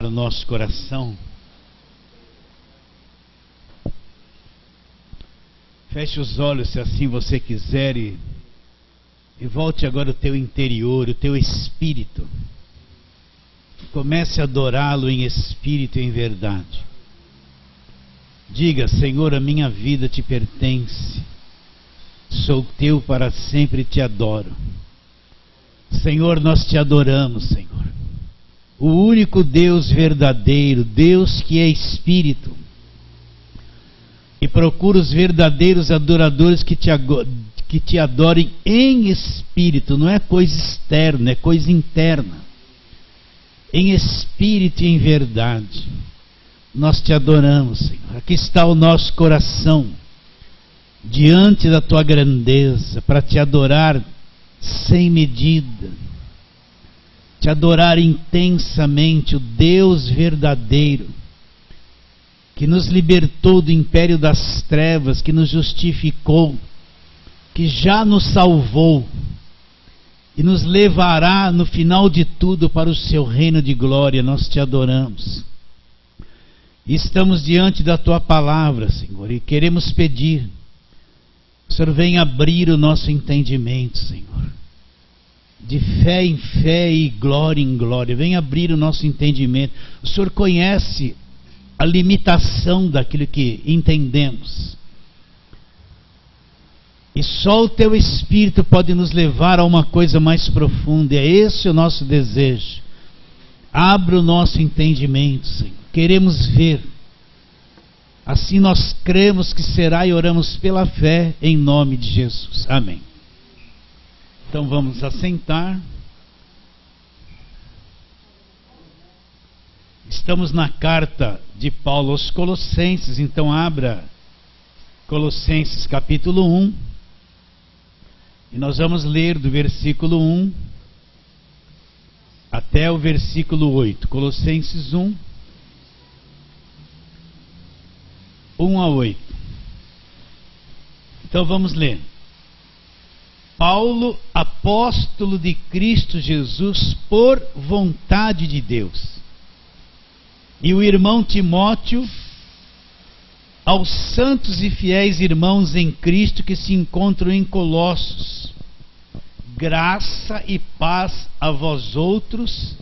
o nosso coração. Feche os olhos se assim você quiser e volte agora o teu interior, o teu espírito. Comece a adorá-lo em espírito e em verdade. Diga: Senhor, a minha vida te pertence. Sou teu para sempre e te adoro. Senhor, nós te adoramos, Senhor. O único Deus verdadeiro, Deus que é espírito. E procura os verdadeiros adoradores que te adorem em espírito. Não é coisa externa, é coisa interna. Em espírito e em verdade. Nós te adoramos, Senhor. Aqui está o nosso coração, diante da tua grandeza, para te adorar sem medida, te adorar intensamente, o Deus verdadeiro, que nos libertou do império das trevas, que nos justificou, que já nos salvou, e nos levará no final de tudo para o seu reino de glória. Nós te adoramos. Estamos diante da tua palavra, Senhor, e queremos pedir, o Senhor venha abrir o nosso entendimento, Senhor, de fé em fé e glória em glória. Venha abrir o nosso entendimento. O Senhor conhece a limitação daquilo que entendemos, e só o teu Espírito pode nos levar a uma coisa mais profunda. É esse o nosso desejo. Abra o nosso entendimento, Senhor. Queremos ver. Assim nós cremos que será e oramos pela fé em nome de Jesus. Amém. Então vamos assentar. Estamos na carta de Paulo aos Colossenses. Então abra Colossenses capítulo 1. E nós vamos ler do versículo 1 até o versículo 8. Colossenses 1, 1 a 8. Então vamos ler. Paulo, apóstolo de Cristo Jesus, por vontade de Deus, e o irmão Timóteo, aos santos e fiéis irmãos em Cristo que se encontram em Colossos, graça e paz a vós outros,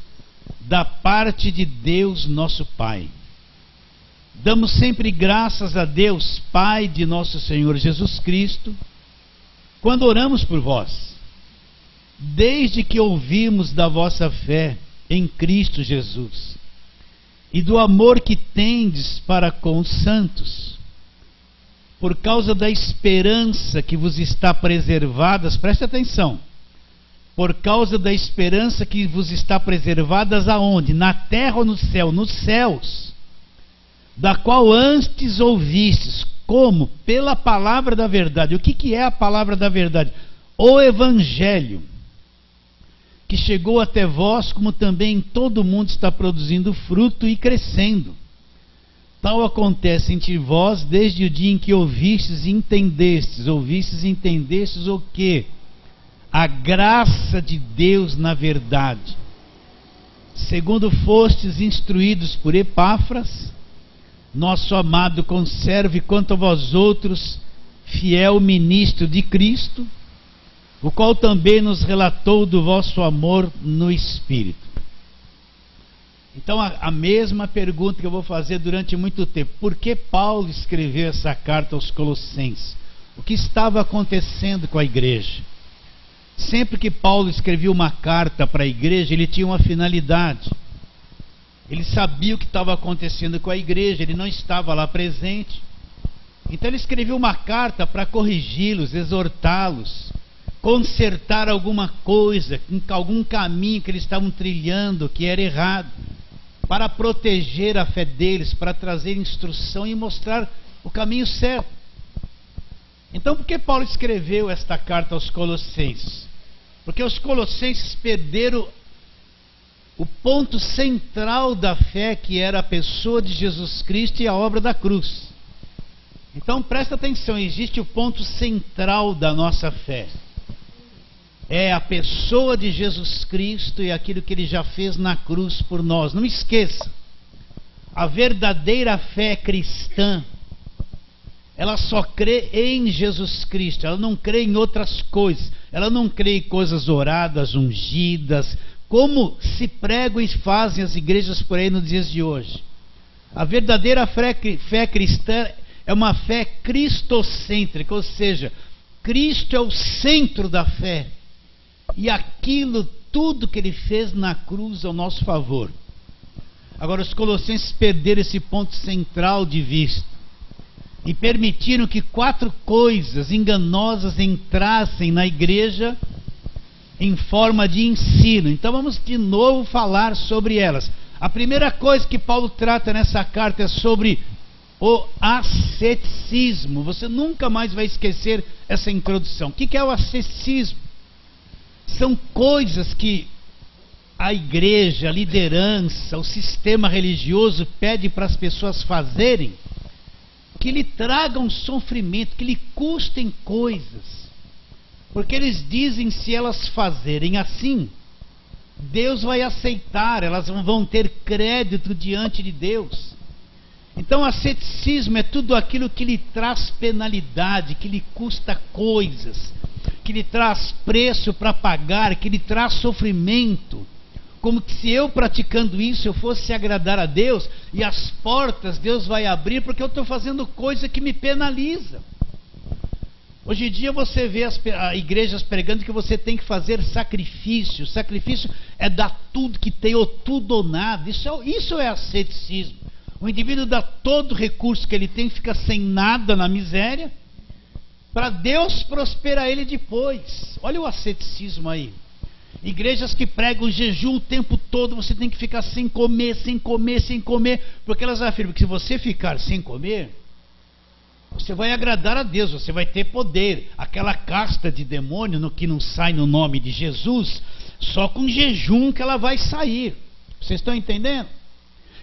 da parte de Deus nosso Pai. Damos sempre graças a Deus, Pai de nosso Senhor Jesus Cristo, quando oramos por vós, desde que ouvimos da vossa fé em Cristo Jesus, e do amor que tendes para com os santos, por causa da esperança que vos está preservada. Preste atenção. Por causa da esperança que vos está preservada aonde? Na terra ou no céu? Nos céus, da qual antes ouvistes. Como? Pela palavra da verdade. O que é a palavra da verdade? O Evangelho, que chegou até vós, como também todo mundo está produzindo fruto e crescendo. Tal acontece entre vós desde o dia em que ouvistes e entendestes. Ouvistes e entendestes o quê? A graça de Deus na verdade. Segundo fostes instruídos por Epáfras, nosso amado conserve quanto a vós outros, fiel ministro de Cristo, o qual também nos relatou do vosso amor no Espírito. Então a mesma pergunta que eu vou fazer durante muito tempo: por que Paulo escreveu essa carta aos Colossenses? O que estava acontecendo com a igreja? Sempre que Paulo escrevia uma carta para a igreja, ele tinha uma finalidade. Ele sabia o que estava acontecendo com a igreja, ele não estava lá presente. Então ele escreveu uma carta para corrigi-los, exortá-los, consertar alguma coisa, algum caminho que eles estavam trilhando que era errado, para proteger a fé deles, para trazer instrução e mostrar o caminho certo. Então por que Paulo escreveu esta carta aos Colossenses? Porque os Colossenses perderam o ponto central da fé, que era a pessoa de Jesus Cristo e a obra da cruz. Então presta atenção, existe o ponto central da nossa fé. É a pessoa de Jesus Cristo e aquilo que Ele já fez na cruz por nós. Não esqueça. A verdadeira fé cristã, ela só crê em Jesus Cristo, ela não crê em outras coisas, ela não crê em coisas oradas, ungidas, como se pregam e fazem as igrejas por aí nos dias de hoje. A verdadeira fé cristã é uma fé cristocêntrica, ou seja, Cristo é o centro da fé, e aquilo, tudo que Ele fez na cruz ao nosso favor. Agora, os colossenses perderam esse ponto central de vista e permitiram que 4 coisas enganosas entrassem na igreja em forma de ensino. Então vamos de novo falar sobre elas. A primeira coisa que Paulo trata nessa carta é sobre o asceticismo. Você nunca mais vai esquecer essa introdução. O que é o asceticismo? São coisas que a igreja, a liderança, o sistema religioso pede para as pessoas fazerem, que lhe tragam sofrimento, que lhe custem coisas. Porque eles dizem, se elas fazerem assim, Deus vai aceitar, elas vão ter crédito diante de Deus. Então, o asceticismo é tudo aquilo que lhe traz penalidade, que lhe custa coisas, que lhe traz preço para pagar, que lhe traz sofrimento. Como que se eu praticando isso eu fosse agradar a Deus, e as portas Deus vai abrir porque eu estou fazendo coisa que me penaliza. Hoje em dia você vê as igrejas pregando que você tem que fazer sacrifício. Sacrifício é dar tudo que tem, ou tudo ou nada. Isso é asceticismo. O indivíduo dá todo o recurso que ele tem, fica sem nada na miséria, para Deus prosperar ele depois. Olha o asceticismo aí. Igrejas que pregam jejum o tempo todo, você tem que ficar sem comer, sem comer, sem comer, porque elas afirmam que se você ficar sem comer, você vai agradar a Deus, você vai ter poder. Aquela casta de demônio que não sai no nome de Jesus, só com jejum que ela vai sair. Vocês estão entendendo?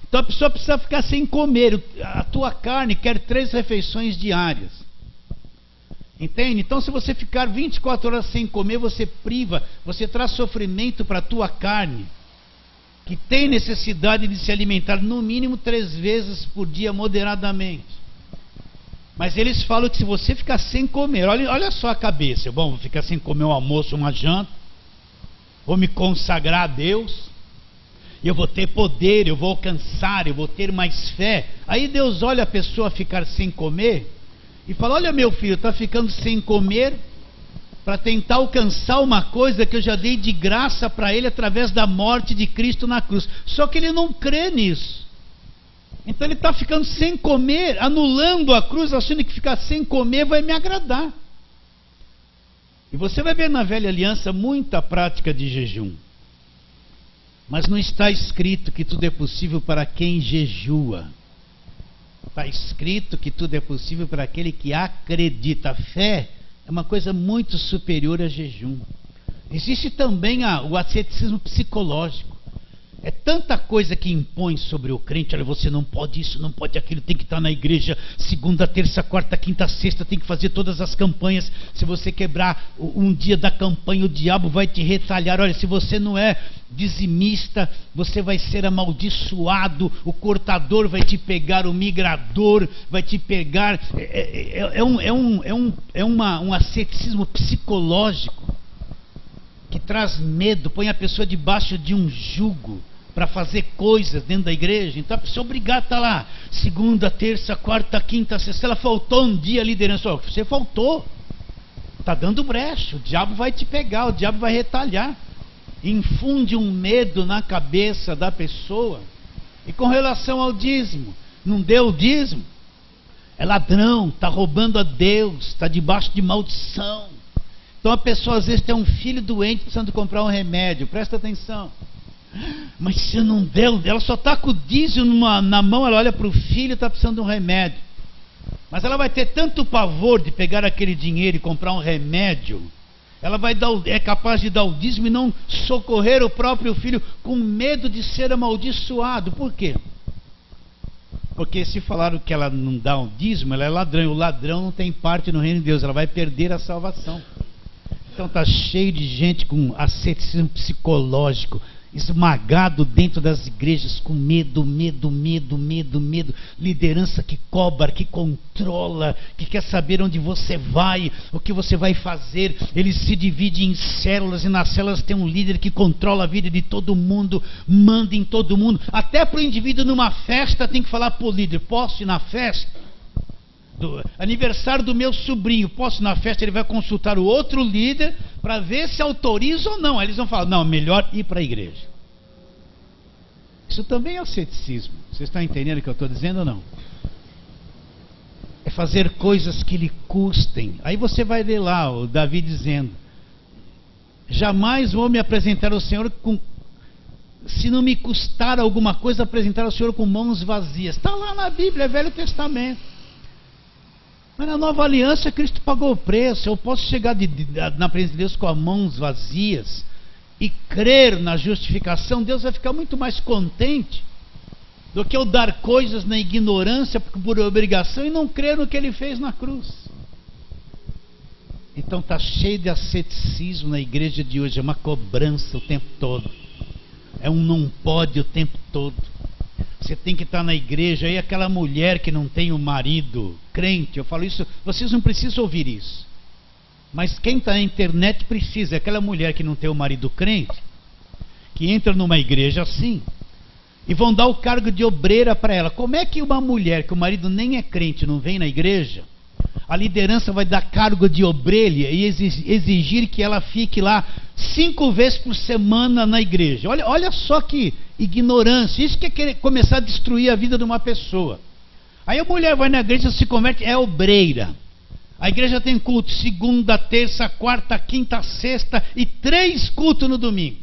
Então a pessoa precisa ficar sem comer. A tua carne quer 3 refeições diárias. Entende? Então, se você ficar 24 horas sem comer, você priva, você traz sofrimento para a tua carne, que tem necessidade de se alimentar no mínimo 3 vezes por dia, moderadamente. Mas eles falam que se você ficar sem comer, olha só a cabeça, bom, vou ficar sem comer um almoço, uma janta, vou me consagrar a Deus, e eu vou ter poder, eu vou alcançar, eu vou ter mais fé. Aí Deus olha a pessoa ficar sem comer e fala: olha, meu filho, está ficando sem comer para tentar alcançar uma coisa que eu já dei de graça para ele através da morte de Cristo na cruz. Só que ele não crê nisso. Então ele está ficando sem comer, anulando a cruz, achando que ficar sem comer vai me agradar. E você vai ver na velha aliança muita prática de jejum. Mas não está escrito que tudo é possível para quem jejua. Está escrito que tudo é possível para aquele que acredita. A fé é uma coisa muito superior a jejum. Existe também o asceticismo psicológico. É tanta coisa que impõe sobre o crente. Olha, você não pode isso, não pode aquilo, tem que estar na igreja segunda, terça, quarta, quinta, sexta, tem que fazer todas as campanhas. Se você quebrar um dia da campanha, o diabo vai te retalhar. Olha, se você não é dizimista, você vai ser amaldiçoado, o cortador vai te pegar, o migrador vai te pegar. Um asceticismo psicológico que traz medo, põe a pessoa debaixo de um jugo para fazer coisas dentro da igreja. Então a pessoa obrigada a estar lá segunda, terça, quarta, quinta, sexta. Ela faltou um dia, a liderança, você faltou, está dando brecha, o diabo vai te pegar, o diabo vai retalhar. Infunde um medo na cabeça da pessoa. E com relação ao dízimo, não deu o dízimo, é ladrão, está roubando a Deus, está debaixo de maldição. Então a pessoa às vezes tem um filho doente precisando comprar um remédio, presta atenção. Mas se não deu, ela só está com o dízimo na mão, ela olha para o filho e está precisando de um remédio. Mas ela vai ter tanto pavor de pegar aquele dinheiro e comprar um remédio, ela é capaz de dar o dízimo e não socorrer o próprio filho, com medo de ser amaldiçoado. Por quê? Porque se falaram que ela não dá o dízimo, ela é ladrão, e o ladrão não tem parte no reino de Deus, ela vai perder a salvação. Então está cheio de gente com asceticismo psicológico. esmagado dentro das igrejas com medo, medo, medo, medo, medo. Liderança que cobra, que controla, que quer saber onde você vai, o que você vai fazer. Ele se divide em células, e nas células tem um líder que controla a vida de todo mundo, manda em todo mundo. Até para o indivíduo numa festa tem que falar para o líder: posso ir na festa? Do aniversário do meu sobrinho, posso ir na festa? Ele vai consultar o outro líder para ver se autoriza ou não. Aí eles vão falar: não, melhor ir para a igreja. Isso também é o ceticismo. Vocês estão entendendo o que eu estou dizendo ou não? É fazer coisas que lhe custem. Aí você vai ler lá o Davi dizendo: jamais vou me apresentar ao Senhor se não me custar alguma coisa, apresentar ao Senhor com mãos vazias. Está lá na Bíblia, é Velho Testamento. Mas na Nova Aliança, Cristo pagou o preço. Eu posso chegar na presença de Deus com as mãos vazias e crer na justificação. Deus vai ficar muito mais contente do que eu dar coisas na ignorância por obrigação e não crer no que Ele fez na cruz. Então está cheio de asceticismo na igreja de hoje. É uma cobrança o tempo todo. É um não pode o tempo todo. Você tem que estar na igreja. Aí aquela mulher que não tem o marido crente, eu falo isso, vocês não precisam ouvir isso, mas quem está na internet precisa. Aquela mulher que não tem o marido crente, que entra numa igreja assim, e vão dar o cargo de obreira para ela. Como é que uma mulher que o marido nem é crente não vem na igreja, a liderança vai dar cargo de obreira e exigir que ela fique lá 5 vezes por semana na igreja? Olha só que ignorância. Isso que é querer começar a destruir a vida de uma pessoa. Aí a mulher vai na igreja, se converte, é obreira. A igreja tem culto segunda, terça, quarta, quinta, sexta e 3 cultos no domingo.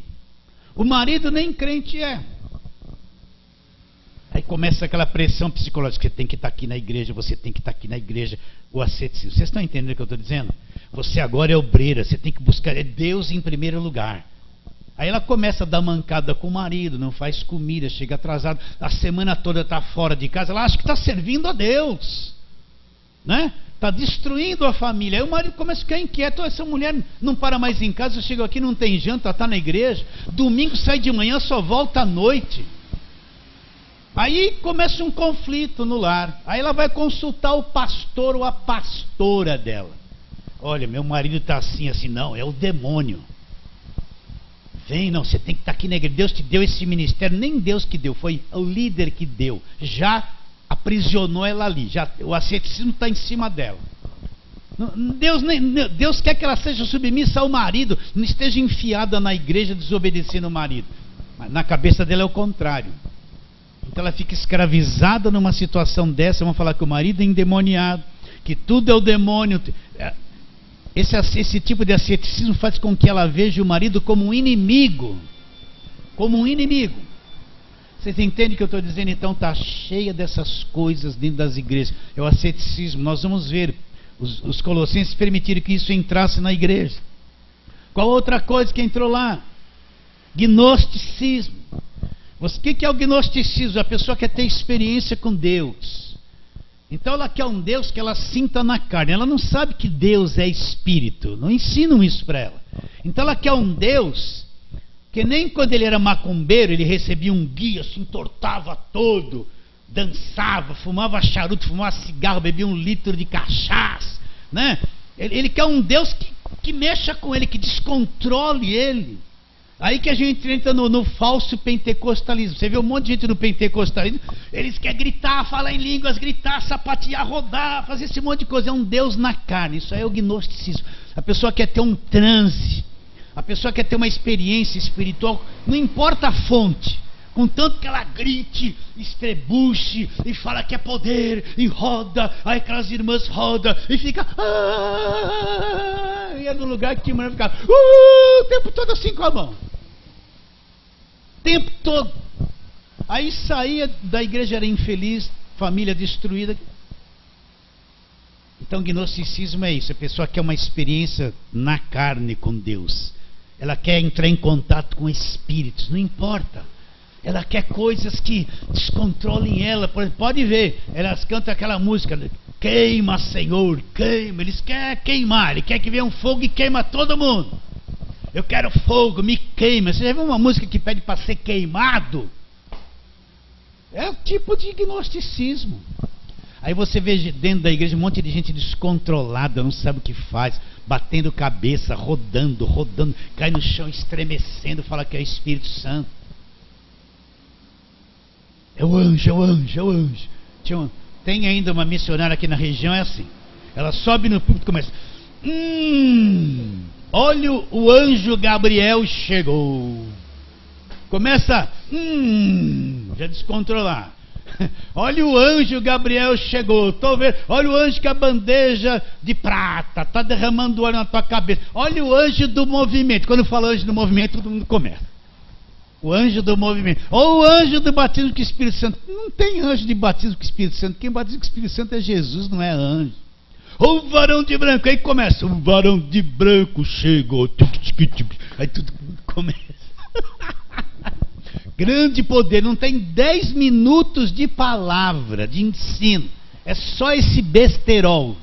O marido nem crente é. Aí começa aquela pressão psicológica: você tem que estar aqui na igreja, você tem que estar aqui na igreja. O asceticismo. Vocês estão entendendo o que eu estou dizendo? Você agora é obreira, você tem que buscar Deus em primeiro lugar. Aí ela começa a dar mancada com o marido, não faz comida, chega atrasado, a semana toda está fora de casa. Ela acha que está servindo a Deus, né? Está destruindo a família. Aí o marido começa a ficar inquieto: essa mulher não para mais em casa, eu chego aqui, não tem janta, está na igreja, domingo sai de manhã, só volta à noite. Aí começa um conflito no lar. Aí ela vai consultar o pastor ou a pastora dela: olha, meu marido está assim, assim. Não, é o demônio. Vem, não, você tem que estar aqui na igreja. Deus te deu esse ministério. Nem Deus que deu, foi o líder que deu. Já aprisionou ela ali. O asceticismo está em cima dela. Deus quer que ela seja submissa ao marido, não esteja enfiada na igreja desobedecendo o marido. Mas na cabeça dela é o contrário. Então ela fica escravizada numa situação dessa. Vamos falar que o marido é endemoniado, que tudo é o demônio. Esse tipo de asceticismo faz com que ela veja o marido como um inimigo. Como um inimigo. Vocês entendem o que eu estou dizendo? Então está cheia dessas coisas dentro das igrejas. É o asceticismo. Nós vamos ver os colossenses permitiram que isso entrasse na igreja. Qual outra coisa que entrou lá? Gnosticismo. O que é o gnosticismo? A pessoa quer ter experiência com Deus. Então ela quer um Deus que ela sinta na carne. Ela não sabe que Deus é espírito. Não ensinam isso para ela. Então ela quer um Deus que nem quando ele era macumbeiro, ele recebia um guia, se entortava todo, dançava, fumava charuto, fumava cigarro, bebia 1 litro de cachaça, né? Ele quer um Deus que mexa com ele, que descontrole ele. Aí que a gente entra no falso pentecostalismo. Você vê um monte de gente no pentecostalismo, eles querem gritar, falar em línguas, gritar, sapatear, rodar, fazer esse monte de coisa. É um Deus na carne. Isso aí é o gnosticismo. A pessoa quer ter um transe, a pessoa quer ter uma experiência espiritual, não importa a fonte, contanto que ela grite, estrebuche e fala que é poder, e roda. Aí aquelas irmãs rodam e fica e é no lugar que a mulher fica o tempo todo assim com a mão, o tempo todo. Aí saía da igreja, era infeliz, família destruída. Então gnosticismo é isso. A pessoa quer uma experiência na carne com Deus, ela quer entrar em contato com espíritos, não importa. Ela quer coisas que descontrolem ela. Pode ver, elas cantam aquela música: queima, Senhor, queima. Eles querem queimar, ele quer que venha um fogo e queima todo mundo. eu quero fogo, me queima. Você já viu uma música que pede para ser queimado? É o tipo de gnosticismo. Aí você vê dentro da igreja um monte de gente descontrolada, não sabe o que faz, batendo cabeça, rodando, cai no chão, estremecendo, fala que é o Espírito Santo. É o anjo, é o anjo, é o anjo. Tem ainda uma missionária aqui na região, é assim. Ela sobe no púlpito e começa: olha, o anjo Gabriel chegou. Começa, já descontrolar. Olha, o anjo Gabriel chegou. Tô vendo. Olha o anjo com a bandeja de prata, tá derramando óleo na tua cabeça. Olha o anjo do movimento. Quando fala anjo do movimento, todo mundo começa. O anjo do movimento. Ou o anjo do batismo com o Espírito Santo. Não tem anjo de batismo com o Espírito Santo. Quem batiza com o Espírito Santo é Jesus, não é anjo. Ou o varão de branco. Aí começa: o varão de branco chegou. Aí tudo começa. Grande poder. Não tem 10 minutos de palavra, de ensino. É só esse besterol.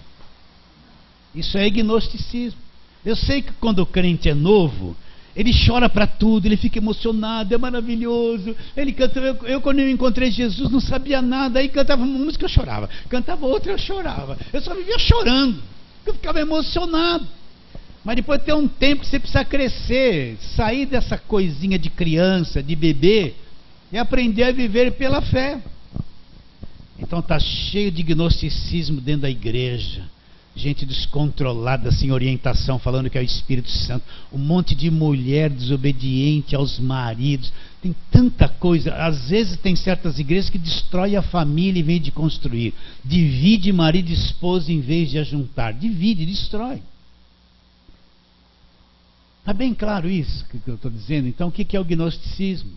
Isso é gnosticismo. Eu sei que quando o crente é novo, ele chora para tudo, ele fica emocionado, é maravilhoso. Ele canta. Eu quando eu encontrei Jesus não sabia nada. Aí cantava uma música, eu chorava. Cantava outra, eu chorava. Eu só vivia chorando, eu ficava emocionado. Mas depois tem um tempo que você precisa crescer, sair dessa coisinha de criança, de bebê, e aprender a viver pela fé. Então está cheio de gnosticismo dentro da igreja. Gente descontrolada, sem orientação, falando que é o Espírito Santo. Um monte de mulher desobediente aos maridos. Tem tanta coisa. Às vezes tem certas igrejas que destrói a família em vez de construir. Divide marido e esposa em vez de ajuntar. Divide, destrói. Está bem claro isso que eu estou dizendo? Então o que é o gnosticismo?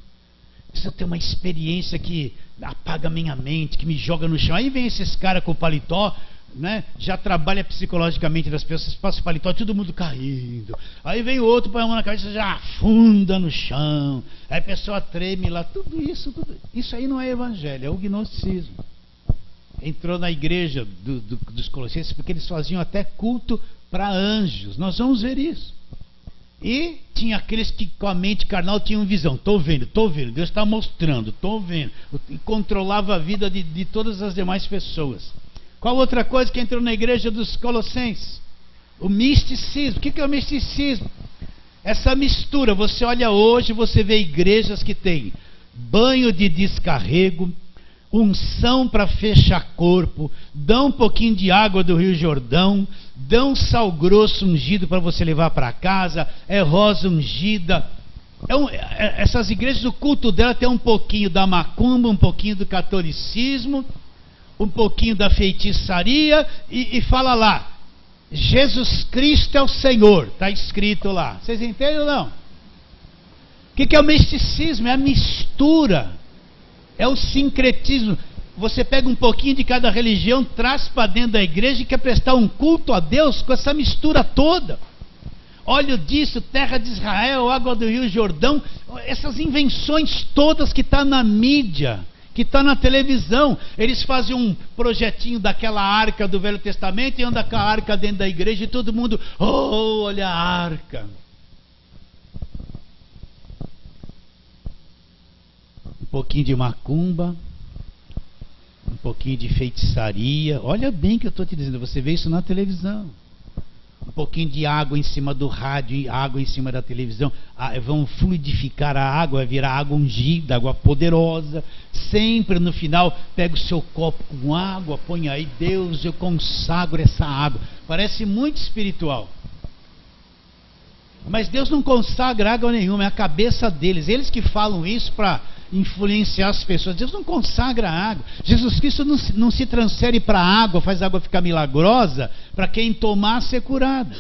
Precisa ter uma experiência que apaga a minha mente, que me joga no chão. Aí vem esses caras com o paletó, né? Já trabalha psicologicamente das pessoas, passa o paletó, todo mundo caindo. Aí vem o outro, põe a mão na cabeça, já afunda no chão. Aí a pessoa treme lá. Tudo isso aí não é evangelho, é o gnosticismo. Entrou na igreja dos Colossenses porque eles faziam até culto para anjos. Nós vamos ver isso. E tinha aqueles que com a mente carnal tinham visão. Estou vendo, Deus está mostrando, estou vendo. E controlava a vida de todas as demais pessoas. Qual outra coisa que entrou na igreja dos Colossenses? O misticismo. O que é o misticismo? Essa mistura. Você olha hoje, você vê igrejas que tem banho de descarrego, unção para fechar corpo, dão um pouquinho de água do Rio Jordão, dão sal grosso ungido para você levar para casa, é rosa ungida. Essas igrejas, o culto dela tem um pouquinho da macumba, um pouquinho do catolicismo, um pouquinho da feitiçaria, e fala lá: Jesus Cristo é o Senhor, está escrito lá. Vocês entendem ou não? O que é o misticismo? É a mistura. É o sincretismo. Você pega um pouquinho de cada religião, traz para dentro da igreja e quer prestar um culto a Deus com essa mistura toda. Óleo disso, terra de Israel, água do Rio Jordão, essas invenções todas que está na mídia, que está na televisão. Eles fazem um projetinho daquela arca do Velho Testamento e anda com a arca dentro da igreja e todo mundo: oh, olha a arca. Um pouquinho de macumba, um pouquinho de feitiçaria. Olha bem que eu estou te dizendo, você vê isso na televisão. Um pouquinho de água em cima do rádio, água em cima da televisão. Vão fluidificar a água, vai virar água ungida, água poderosa. Sempre no final, pega o seu copo com água, põe aí: Deus, eu consagro essa água. Parece muito espiritual. Mas Deus não consagra água nenhuma, é a cabeça deles. Eles que falam isso para influenciar as pessoas. Deus não consagra água. Jesus Cristo não se transfere para a água, faz a água ficar milagrosa para quem tomar ser curado.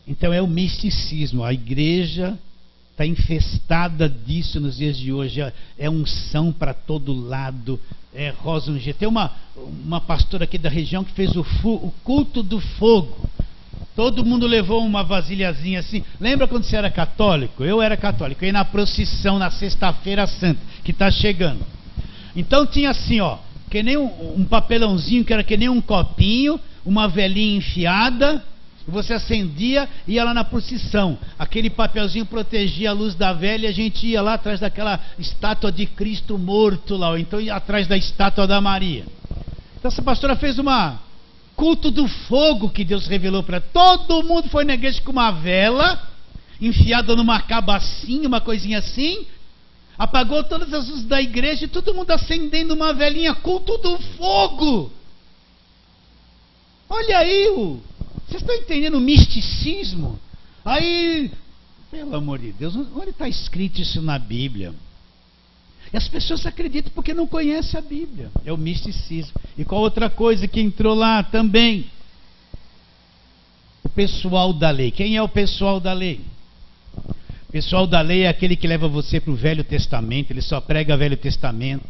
Então é o misticismo. A igreja está infestada disso nos dias de hoje. É unção para todo lado, é rosa ungida. Tem uma pastora aqui da região que fez o culto do fogo. Todo mundo levou uma vasilhazinha assim. Lembra quando você era católico? Eu era católico. Eu ia na procissão na sexta-feira santa, que está chegando. Então tinha assim, ó, que nem um papelãozinho, que era que nem um copinho, uma velinha enfiada, Você acendia e ia lá na procissão. Aquele papelzinho protegia a luz da vela e a gente ia lá atrás daquela estátua de Cristo morto lá, ou então ia atrás da estátua da Maria. Então essa pastora fez uma culto do fogo que Deus revelou para todo mundo. Foi na igreja com uma vela enfiada numa cabacinha, uma coisinha assim. Apagou todas as luzes da igreja e todo mundo acendendo uma velinha. Culto do fogo. Olha aí, vocês estão entendendo o misticismo? Aí, pelo amor de Deus, onde está escrito isso na Bíblia? E as pessoas acreditam porque não conhecem a Bíblia. É o misticismo. E qual outra coisa que entrou lá também? O pessoal da lei. Quem é o pessoal da lei? O pessoal da lei é aquele que leva você para o Velho Testamento. Ele só prega Velho Testamento.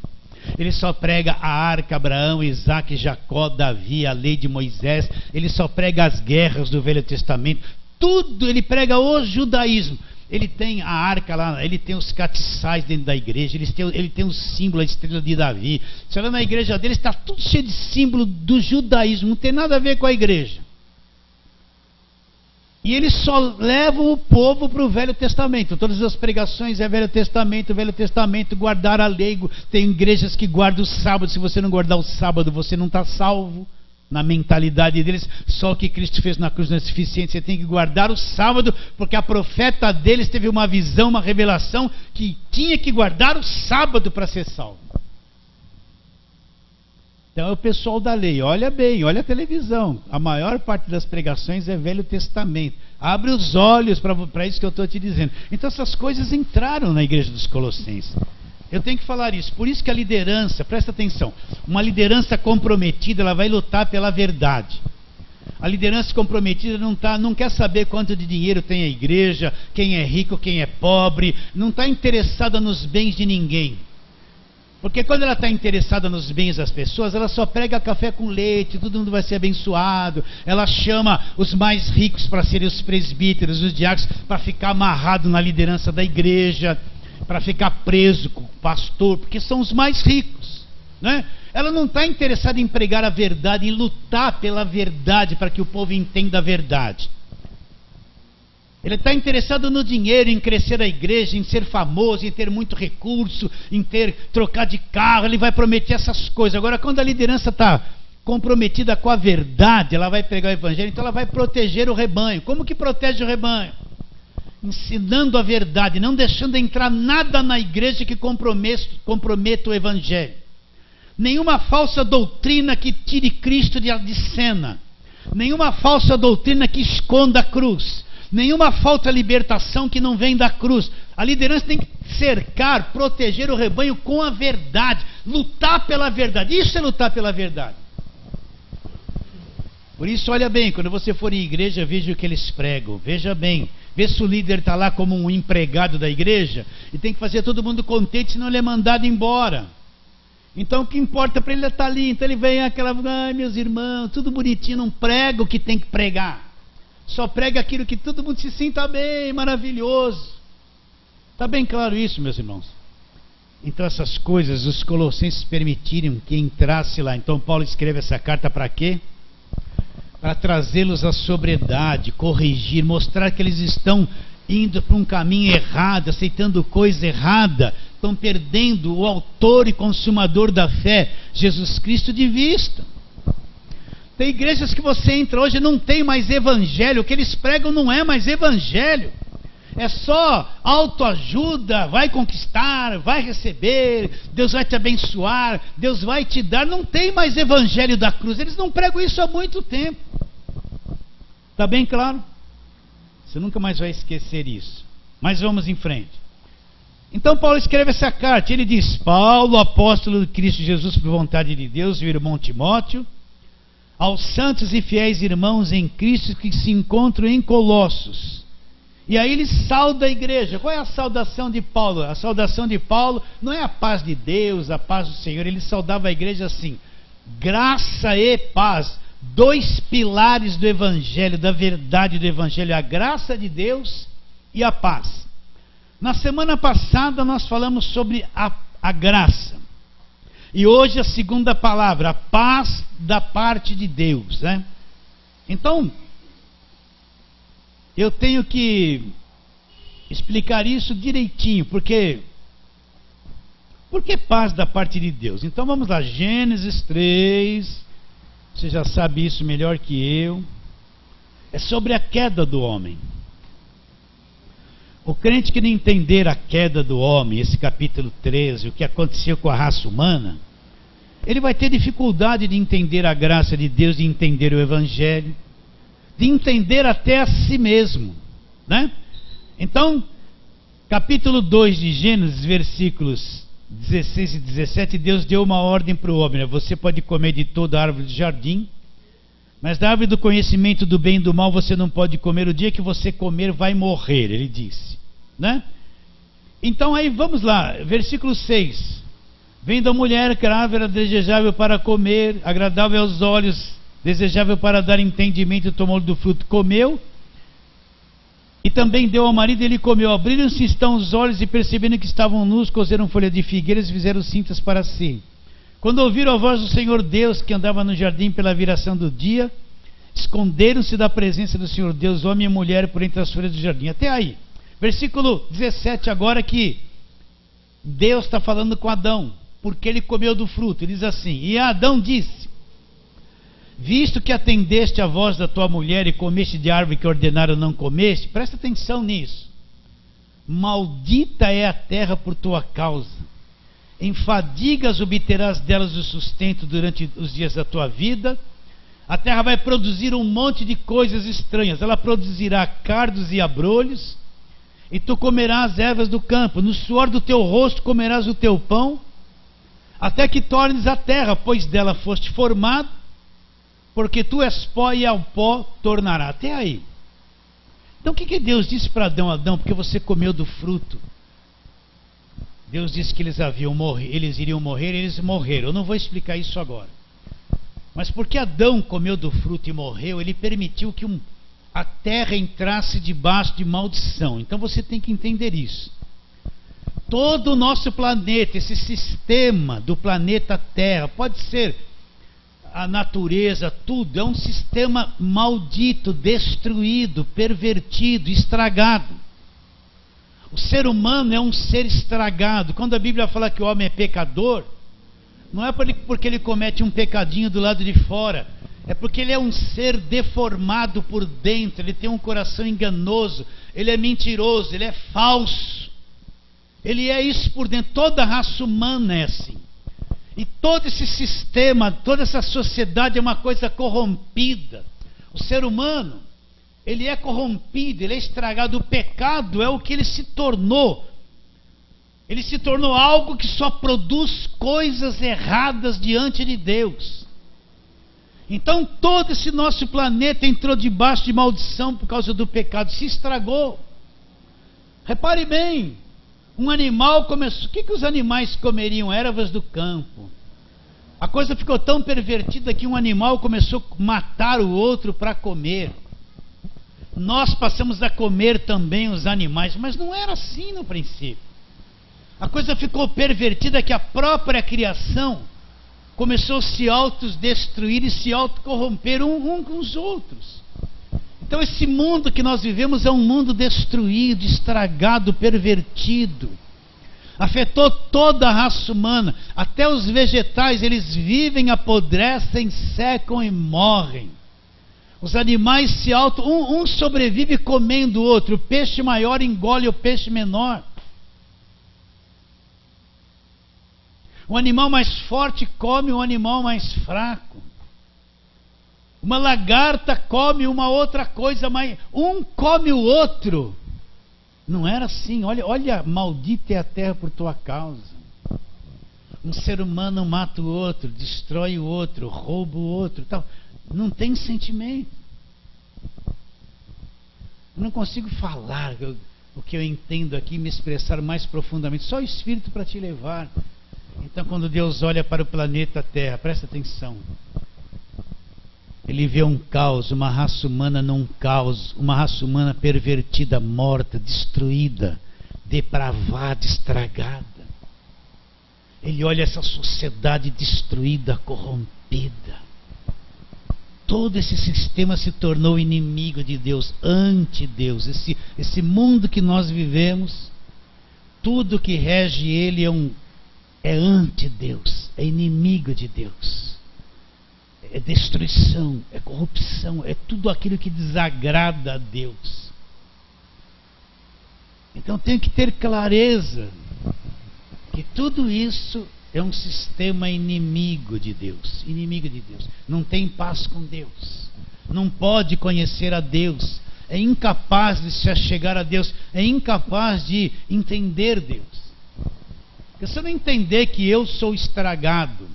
Ele só prega a arca, Abraão, Isaac, Jacó, Davi, a lei de Moisés. Ele só prega as guerras do Velho Testamento. Tudo, ele prega o judaísmo. Ele tem a arca lá, ele tem os castiçais dentro da igreja, ele tem o símbolo, a estrela de Davi. Você olha na igreja dele, está tudo cheio de símbolo do judaísmo, não tem nada a ver com a igreja. E ele só leva o povo para o Velho Testamento. Todas as pregações é Velho Testamento, guardar a lei. Tem igrejas que guardam o sábado. Se você não guardar o sábado, você não está salvo. Na mentalidade deles, só o que Cristo fez na cruz não é suficiente. Você tem que guardar o sábado, porque a profeta deles teve uma visão, uma revelação, que tinha que guardar o sábado para ser salvo. Então é o pessoal da lei. Olha bem, olha a televisão. A maior parte das pregações é Velho Testamento. Abre os olhos para isso que eu estou te dizendo. Então essas coisas entraram na igreja dos Colossenses. Eu tenho que falar isso. Por isso que a liderança, presta atenção, uma liderança comprometida, ela vai lutar pela verdade. A liderança comprometida não quer saber quanto de dinheiro tem a igreja, quem é rico, quem é pobre, não está interessada nos bens de ninguém. Porque quando ela está interessada nos bens das pessoas, ela só prega café com leite, todo mundo vai ser abençoado. Ela chama os mais ricos para serem os presbíteros, os diáconos, para ficar amarrado na liderança da igreja, para ficar preso com o pastor, porque são os mais ricos, né? Ela não está interessada em pregar a verdade, em lutar pela verdade, para que o povo entenda a verdade. Ele está interessado no dinheiro, em crescer a igreja, em ser famoso, em ter muito recurso, em trocar de carro. Ele vai prometer essas coisas. Agora, quando a liderança está comprometida com a verdade, ela vai pregar o evangelho, então ela vai proteger o rebanho. Como que protege o rebanho? Ensinando a verdade, não deixando entrar nada na igreja que comprometa o evangelho. Nenhuma falsa doutrina que tire Cristo de cena. Nenhuma falsa doutrina que esconda a cruz. Nenhuma falsa libertação que não vem da cruz. A liderança tem que cercar, proteger o rebanho com a verdade. Lutar pela verdade. Isso é lutar pela verdade. Por isso, olha bem, quando você for em igreja, veja o que eles pregam. Veja bem. Vê se o líder está lá como um empregado da igreja e tem que fazer todo mundo contente, senão ele é mandado embora. Então o que importa para ele é estar ali. Então ele vem aquela, ai meus irmãos, tudo bonitinho, não prega o que tem que pregar. Só prega aquilo que todo mundo se sinta bem, maravilhoso. Está bem claro isso, meus irmãos? Então essas coisas, os colossenses permitiram que entrasse lá. Então Paulo escreve essa carta para quê? Para trazê-los à sobriedade, corrigir, mostrar que eles estão indo para um caminho errado, aceitando coisa errada, estão perdendo o autor e consumador da fé, Jesus Cristo, de vista. Tem igrejas que você entra hoje e não tem mais evangelho, o que eles pregam não é mais evangelho, é só autoajuda, vai conquistar, vai receber, Deus vai te abençoar, Deus vai te dar. Não tem mais evangelho da cruz, eles não pregam isso há muito tempo. Está bem claro? Você nunca mais vai esquecer isso. Mas vamos em frente. Então Paulo escreve essa carta, ele diz: Paulo, apóstolo de Cristo Jesus por vontade de Deus, e o irmão Timóteo, aos santos e fiéis irmãos em Cristo que se encontram em Colossos. E aí ele sauda a igreja. Qual é a saudação de Paulo? A saudação de Paulo não é a paz de Deus, a paz do Senhor. Ele saudava a igreja assim: graça e paz. Dois pilares do evangelho, da verdade do evangelho: a graça de Deus e a paz. Na semana passada nós falamos sobre a graça. E hoje a segunda palavra, a paz da parte de Deus, né? Então, eu tenho que explicar isso direitinho, porque paz da parte de Deus. Então vamos lá, Gênesis 3, você já sabe isso melhor que eu, é sobre a queda do homem. O crente que não entender a queda do homem, esse capítulo 13, o que aconteceu com a raça humana, ele vai ter dificuldade de entender a graça de Deus, de entender o Evangelho, de entender até a si mesmo, né? Então, capítulo 2 de Gênesis, versículos 16 e 17, Deus deu uma ordem para o homem, né? Você pode comer de toda a árvore do jardim, mas da árvore do conhecimento do bem e do mal você não pode comer, o dia que você comer vai morrer, ele disse, né? Então aí vamos lá, versículo 6, vendo a mulher que a árvore era desejável para comer, agradável aos olhos, desejável para dar entendimento, tomou do fruto, comeu, e também deu ao marido, ele comeu. Abriram-se então os olhos e percebendo que estavam nus, cozeram folha de figueiras e fizeram cintas para si. Quando ouviram a voz do Senhor Deus, que andava no jardim pela viração do dia, esconderam-se da presença do Senhor Deus, homem e mulher, por entre as folhas do jardim. Até aí. Versículo 17 agora, que Deus está falando com Adão, porque ele comeu do fruto. Ele diz assim, e Adão disse, visto que atendeste a voz da tua mulher e comeste de árvore que ordenaram não comeste, presta atenção nisso, maldita é a terra por tua causa, em fadigas obterás delas o sustento durante os dias da tua vida, a terra vai produzir um monte de coisas estranhas, ela produzirá cardos e abrolhos, e tu comerás ervas do campo, no suor do teu rosto comerás o teu pão, até que tornes a terra, pois dela foste formado, porque tu és pó e ao pó tornará. Até aí. Então o que Deus disse para Adão? Adão, porque você comeu do fruto. Deus disse que eles iriam morrer, eles morreram. Eu não vou explicar isso agora. Mas porque Adão comeu do fruto e morreu, ele permitiu que a terra entrasse debaixo de maldição. Então você tem que entender isso. Todo o nosso planeta, esse sistema do planeta Terra, pode ser a natureza, tudo, é um sistema maldito, destruído, pervertido, estragado. O ser humano é um ser estragado. Quando a Bíblia fala que o homem é pecador, não é porque ele comete um pecadinho do lado de fora, é porque ele é um ser deformado por dentro, ele tem um coração enganoso, ele é mentiroso, ele é falso, ele é isso por dentro. Toda a raça humana é assim. E todo esse sistema, toda essa sociedade é uma coisa corrompida. O ser humano, ele é corrompido, ele é estragado. O pecado é o que ele se tornou. Ele se tornou algo que só produz coisas erradas diante de Deus. Então todo esse nosso planeta entrou debaixo de maldição por causa do pecado, se estragou. Repare bem. Um animal começou... O que os animais comeriam? Ervas do campo. A coisa ficou tão pervertida que um animal começou a matar o outro para comer. Nós passamos a comer também os animais, mas não era assim no princípio. A coisa ficou pervertida que a própria criação começou a se autodestruir e se autocorromper um com os outros. Então esse mundo que nós vivemos é um mundo destruído, estragado, pervertido. Afetou toda a raça humana. Até os vegetais, eles vivem, apodrecem, secam e morrem. Os animais se um sobrevive comendo o outro. O peixe maior engole o peixe menor. O animal mais forte come o animal mais fraco. Uma lagarta come uma outra coisa, mas um come o outro. Não era assim. Olha, maldita é a terra por tua causa. Um ser humano mata o outro, destrói o outro, rouba o outro, tal. Não tem sentimento. Eu não consigo falar o que eu entendo aqui, me expressar mais profundamente. Só o Espírito para te levar. Então, quando Deus olha para o planeta Terra, presta atenção. Ele vê um caos, uma raça humana num caos, uma raça humana pervertida, morta, destruída, depravada, estragada. Ele olha essa sociedade destruída, corrompida. todo esse sistema se tornou inimigo de Deus, anti-Deus. Esse mundo que nós vivemos, tudo que rege ele é anti-Deus, é inimigo de Deus. É destruição, é corrupção, é tudo aquilo que desagrada a Deus. Então tem que ter clareza que tudo isso é um sistema inimigo de Deus. Inimigo de Deus. Não tem paz com Deus. Não pode conhecer a Deus. É incapaz de se achegar a Deus. É incapaz de entender Deus. Porque se eu não entender que eu sou estragado,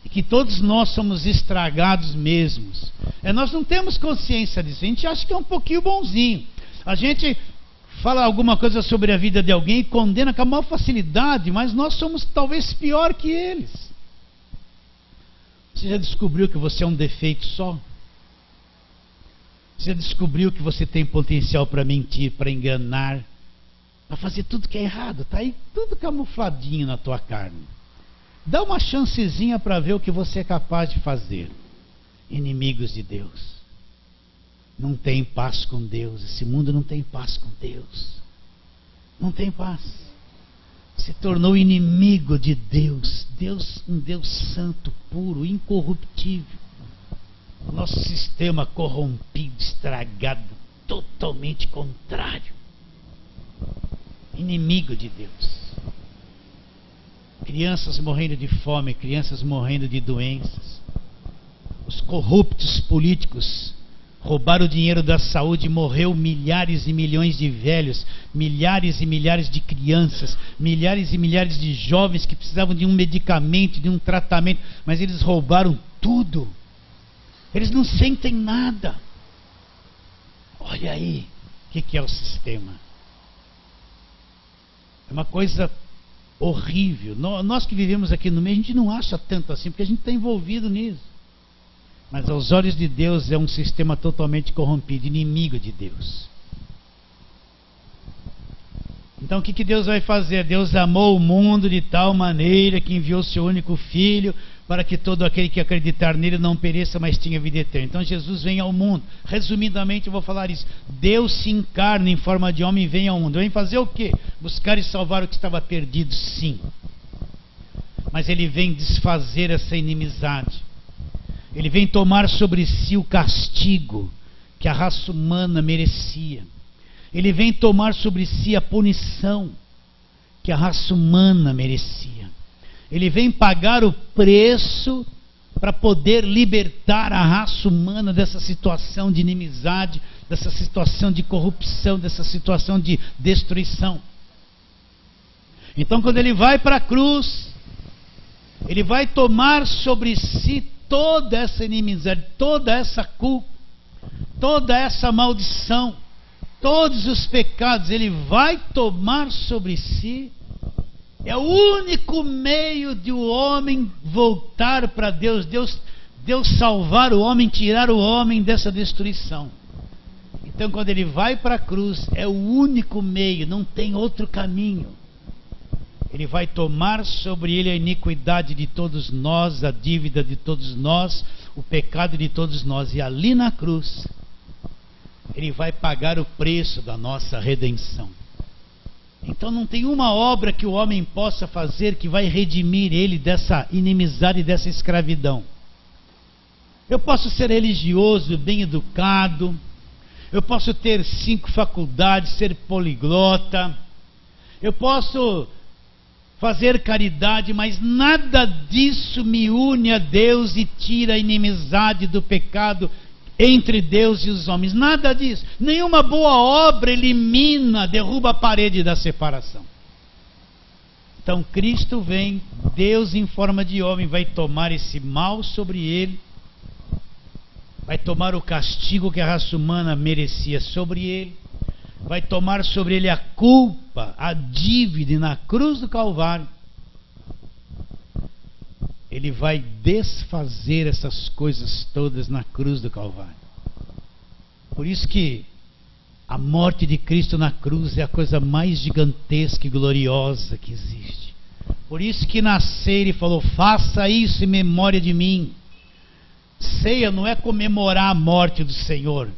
e que todos nós somos estragados mesmos, nós não temos consciência disso. A gente acha que é um pouquinho bonzinho. A gente fala alguma coisa sobre a vida de alguém e condena com a maior facilidade, mas nós somos talvez pior que eles. Você já descobriu que você é um defeito só? Você já descobriu que você tem potencial para mentir, para enganar, para fazer tudo que é errado? Está aí tudo camufladinho na tua carne. Dá uma chancezinha para ver o que você é capaz de fazer. Inimigos de Deus. Não tem paz com Deus. Esse mundo não tem paz com Deus. Não tem paz. Se tornou inimigo de Deus. Um Deus santo, puro, incorruptível. O nosso sistema corrompido, estragado, totalmente contrário. Inimigo de Deus. Crianças morrendo de fome, crianças morrendo de doenças. Os corruptos políticos roubaram o dinheiro da saúde, morreu milhares e milhões de velhos, milhares e milhares de crianças, milhares e milhares de jovens que precisavam de um medicamento, de um tratamento, mas eles roubaram tudo. Eles não sentem nada. Olha aí, o que é o sistema? É uma coisa horrível. Nós que vivemos aqui no meio, a gente não acha tanto assim, porque a gente está envolvido nisso. Mas aos olhos de Deus é um sistema totalmente corrompido, inimigo de Deus. Então o que Deus vai fazer? Deus amou o mundo de tal maneira que enviou seu único Filho, para que todo aquele que acreditar nele não pereça, mas tenha vida eterna. Então Jesus vem ao mundo. Resumidamente eu vou falar isso. Deus se encarna em forma de homem e vem ao mundo. Vem fazer o quê? Buscar e salvar o que estava perdido, sim. Mas ele vem desfazer essa inimizade. Ele vem tomar sobre si o castigo que a raça humana merecia. Ele vem tomar sobre si a punição que a raça humana merecia. Ele vem pagar o preço para poder libertar a raça humana dessa situação de inimizade, dessa situação de corrupção, dessa situação de destruição. Então, quando ele vai para a cruz, ele vai tomar sobre si toda essa inimizade, toda essa culpa, toda essa maldição, todos os pecados, ele vai tomar sobre si. É o único meio de o homem voltar para Deus, Deus salvar o homem, tirar o homem dessa destruição. Então quando ele vai para a cruz, é o único meio, não tem outro caminho. Ele vai tomar sobre ele a iniquidade de todos nós, a dívida de todos nós, o pecado de todos nós. E ali na cruz, ele vai pagar o preço da nossa redenção. Então não tem uma obra que o homem possa fazer que vai redimir ele dessa inimizade, dessa escravidão. Eu posso ser religioso, bem educado, eu posso ter 5 faculdades, ser poliglota, eu posso fazer caridade, mas nada disso me une a Deus e tira a inimizade do pecado entre Deus e os homens. Nada disso. Nenhuma boa obra elimina, derruba a parede da separação. Então Cristo vem, Deus em forma de homem, vai tomar esse mal sobre ele, vai tomar o castigo que a raça humana merecia sobre ele, vai tomar sobre ele a culpa, a dívida, e na cruz do Calvário ele vai desfazer essas coisas todas na cruz do Calvário. Por isso que a morte de Cristo na cruz é a coisa mais gigantesca e gloriosa que existe. Por isso que nascer ele falou: faça isso em memória de mim. Ceia não é comemorar a morte do Senhor.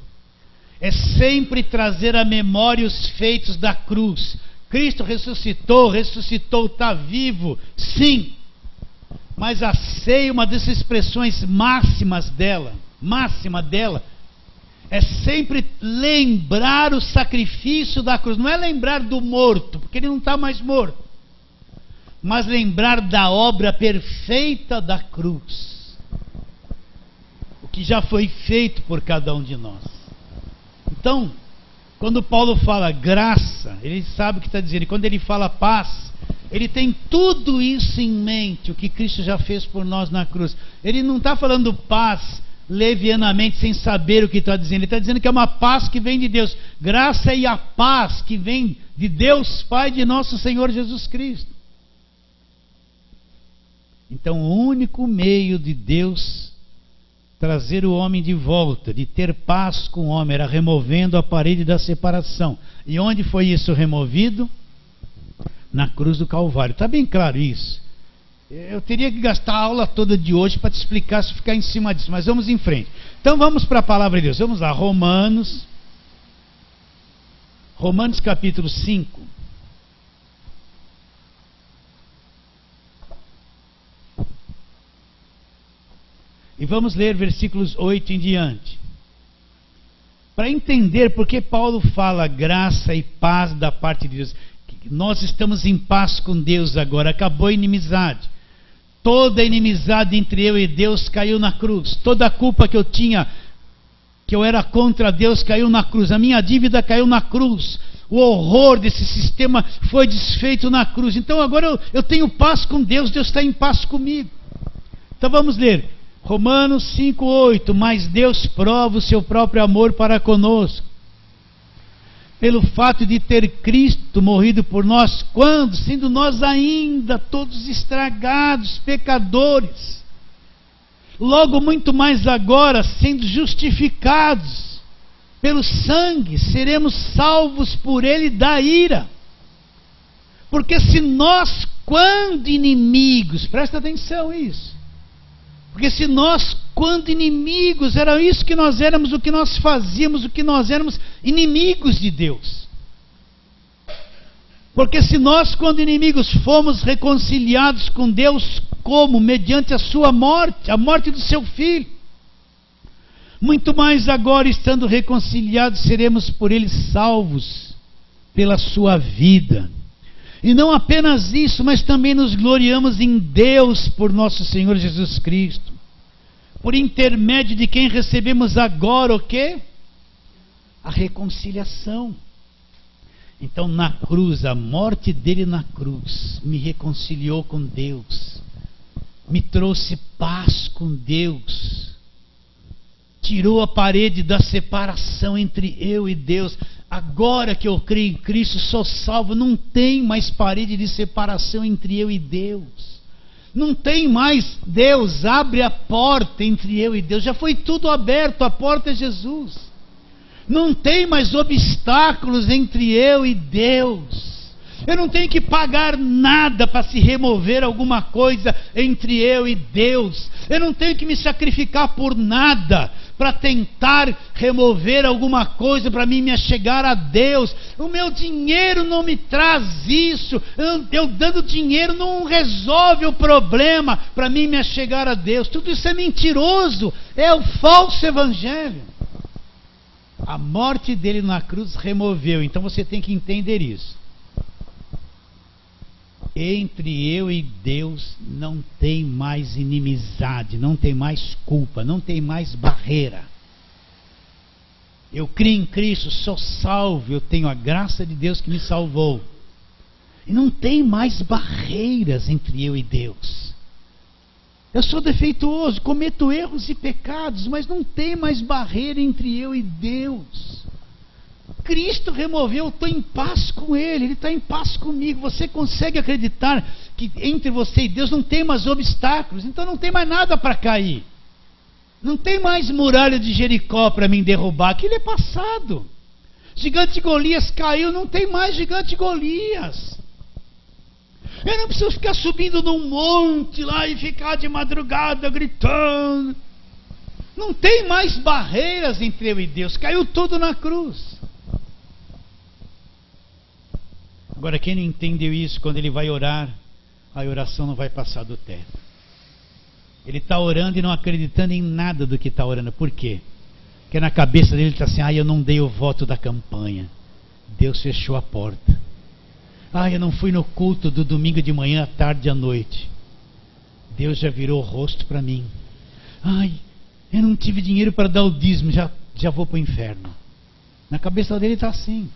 É sempre trazer à memória os feitos da cruz. Cristo ressuscitou, está vivo, sim. Mas a ceia, uma das expressões máxima dela, é sempre lembrar o sacrifício da cruz. Não é lembrar do morto, porque ele não está mais morto. Mas lembrar da obra perfeita da cruz. O que já foi feito por cada um de nós. Então, quando Paulo fala graça, ele sabe o que está dizendo. E quando ele fala paz, ele tem tudo isso em mente, o que Cristo já fez por nós na cruz. Ele não está falando paz levianamente, sem saber o que está dizendo. Ele está dizendo que é uma paz que vem de Deus. Graça e a paz que vem de Deus Pai, de nosso Senhor Jesus Cristo. Então, o único meio de Deus trazer o homem de volta, de ter paz com o homem, era removendo a parede da separação. E onde foi isso removido? Na cruz do Calvário. Está bem claro isso. Eu teria que gastar a aula toda de hoje para te explicar, se ficar em cima disso, mas vamos em frente. Então vamos para a palavra de Deus. Vamos lá, Romanos capítulo 5. E vamos ler versículos 8 em diante. Para entender por que Paulo fala graça e paz da parte de Deus. Nós estamos em paz com Deus agora, acabou a inimizade. Toda a inimizade entre eu e Deus caiu na cruz. Toda a culpa que eu tinha, que eu era contra Deus, caiu na cruz. A minha dívida caiu na cruz. O horror desse sistema foi desfeito na cruz. Então agora eu tenho paz com Deus, Deus está em paz comigo. Então vamos ler. Romanos 5:8. Mas Deus prova o seu próprio amor para conosco, pelo fato de ter Cristo morrido por nós, quando, sendo nós ainda todos estragados, pecadores, logo muito mais agora, sendo justificados pelo sangue, seremos salvos por ele da ira. Porque se nós, quando inimigos, presta atenção nisso, porque se nós, quando inimigos, era isso que nós éramos, o que nós fazíamos, o que nós éramos, inimigos de Deus. Porque se nós, quando inimigos, fomos reconciliados com Deus, como? Mediante a sua morte, a morte do seu Filho. Muito mais agora, estando reconciliados, seremos por ele salvos pela sua vida. E não apenas isso, mas também nos gloriamos em Deus por nosso Senhor Jesus Cristo, por intermédio de quem recebemos agora o quê? A reconciliação. Então na cruz, a morte dele na cruz, me reconciliou com Deus, me trouxe paz com Deus, tirou a parede da separação entre eu e Deus. Agora que eu creio em Cristo, sou salvo, não tem mais parede de separação entre eu e Deus. Não tem mais, Deus abre a porta entre eu e Deus. Já foi tudo aberto, a porta é Jesus. Não tem mais obstáculos entre eu e Deus. Eu não tenho que pagar nada para se remover alguma coisa entre eu e Deus. Eu não tenho que me sacrificar por nada para tentar remover alguma coisa para mim me achegar a Deus. O meu dinheiro não me traz isso. Eu dando dinheiro não resolve o problema para mim me achegar a Deus. Tudo isso é mentiroso. É o falso evangelho. A morte dele na cruz removeu. Então você tem que entender isso. Entre eu e Deus não tem mais inimizade, não tem mais culpa, não tem mais barreira. Eu creio em Cristo, sou salvo, eu tenho a graça de Deus que me salvou. E não tem mais barreiras entre eu e Deus. Eu sou defeituoso, cometo erros e pecados, mas não tem mais barreira entre eu e Deus. Cristo removeu, eu estou em paz com Ele, Ele está em paz comigo. Você consegue acreditar que entre você e Deus não tem mais obstáculos? Então não tem mais nada para cair. Não tem mais muralha de Jericó para me derrubar, aquilo é passado. Gigante Golias caiu, não tem mais gigante Golias. Eu não preciso ficar subindo num monte lá e ficar de madrugada gritando. Não tem mais barreiras entre eu e Deus. Caiu tudo na cruz. Agora, quem não entendeu isso, quando ele vai orar, a oração não vai passar do teto. Ele está orando e não acreditando em nada do que está orando. Por quê? Porque na cabeça dele está assim: eu não dei o voto da campanha. Deus fechou a porta. Eu não fui no culto do domingo de manhã, à tarde e à noite. Deus já virou o rosto para mim. Eu não tive dinheiro para dar o dízimo, já vou para o inferno. Na cabeça dele está assim.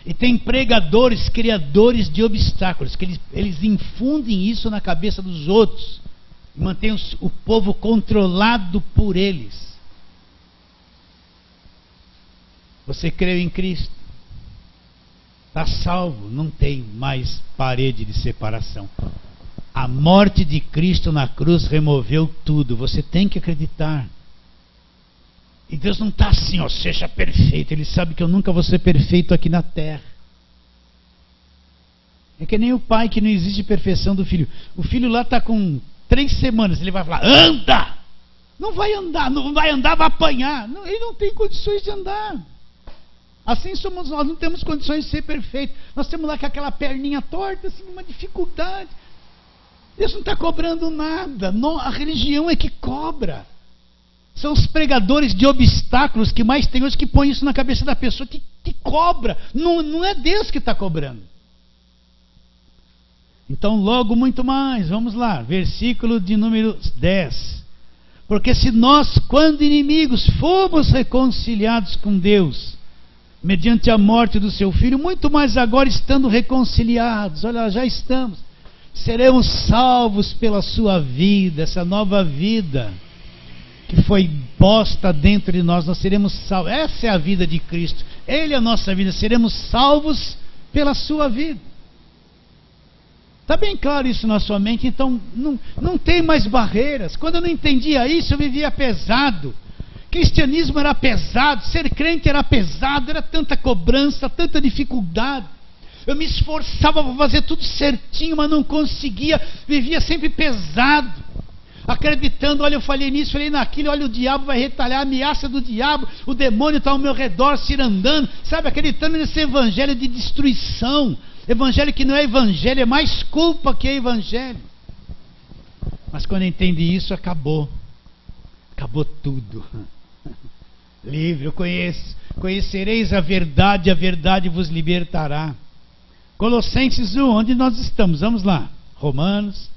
E tem pregadores, criadores de obstáculos, que eles infundem isso na cabeça dos outros. E mantêm o povo controlado por eles. Você creu em Cristo? Está salvo, não tem mais parede de separação. A morte de Cristo na cruz removeu tudo. Você tem que acreditar. E Deus não está assim, seja perfeito. Ele sabe que eu nunca vou ser perfeito aqui na terra. É que nem o pai que não exige perfeição do filho. O filho lá está com 3 semanas, ele vai falar: anda! Não vai andar, vai apanhar. Não, ele não tem condições de andar. Assim somos nós, não temos condições de ser perfeitos. Nós temos lá com aquela perninha torta, assim, uma dificuldade. Deus não está cobrando nada. A religião é que cobra. São os pregadores de obstáculos que mais tem hoje, que põem isso na cabeça da pessoa, que cobra. Não é Deus que está cobrando. Então, logo muito mais, vamos lá, versículo de número 10. Porque se nós, quando inimigos, fomos reconciliados com Deus, mediante a morte do seu Filho, muito mais agora estando reconciliados, olha, já estamos, seremos salvos pela sua vida, essa nova vida que foi posta dentro de nós, nós seremos salvos. Essa é a vida de Cristo, Ele é a nossa vida, seremos salvos pela sua vida. Está bem claro isso na sua mente? Então não tem mais barreiras. Quando eu não entendia isso, eu vivia pesado. Cristianismo era pesado, ser crente era pesado, era tanta cobrança, tanta dificuldade. Eu me esforçava para fazer tudo certinho, mas não conseguia, vivia sempre pesado, acreditando: olha, eu falei nisso, falei naquilo, olha, o diabo vai retalhar, a ameaça do diabo, o demônio está ao meu redor, cirandando, sabe, acreditando nesse evangelho de destruição, evangelho que não é evangelho, é mais culpa que é evangelho. Mas quando entende isso, acabou tudo. Livre, eu conhecereis a verdade vos libertará. Colossenses 1, onde nós estamos? Vamos lá, Romanos,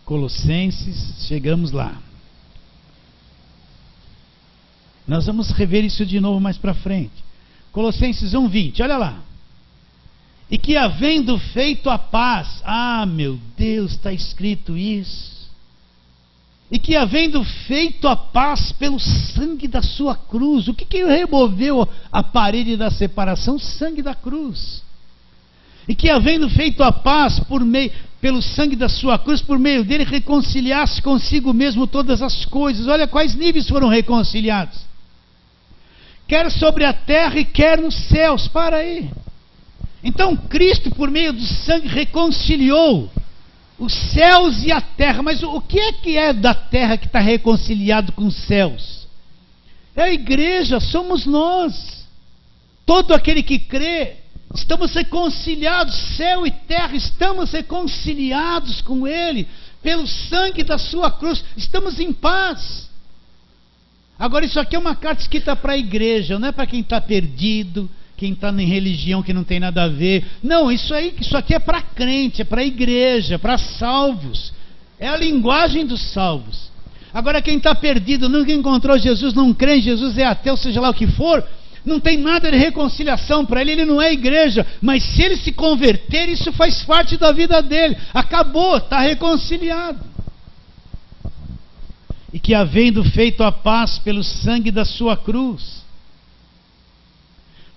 Colossenses, chegamos lá. Nós vamos rever isso de novo mais para frente. Colossenses 1:20, olha lá. E que havendo feito a paz, meu Deus, está escrito isso. E que havendo feito a paz pelo sangue da sua cruz. O que removeu a parede da separação? O sangue da cruz. E que havendo feito a paz pelo sangue da sua cruz, por meio dele reconciliasse consigo mesmo todas as coisas. Olha quais níveis foram reconciliados. Quer sobre a terra e quer nos céus. Para aí. Então Cristo, por meio do sangue, reconciliou os céus e a terra. Mas o que é da terra que está reconciliado com os céus? É a igreja, somos nós. Todo aquele que crê, estamos reconciliados, céu e terra, estamos reconciliados com Ele, pelo sangue da sua cruz, estamos em paz. Agora isso aqui é uma carta escrita para a igreja, não é para quem está perdido, quem está em religião que não tem nada a ver. Não, isso aqui é para crente, é para a igreja, para salvos. É a linguagem dos salvos. Agora quem está perdido, nunca encontrou Jesus, não crê em Jesus, é ateu, seja lá o que for, não tem nada de reconciliação para ele não é igreja. Mas se ele se converter, isso faz parte da vida dele. Acabou, está reconciliado. E que havendo feito a paz pelo sangue da sua cruz,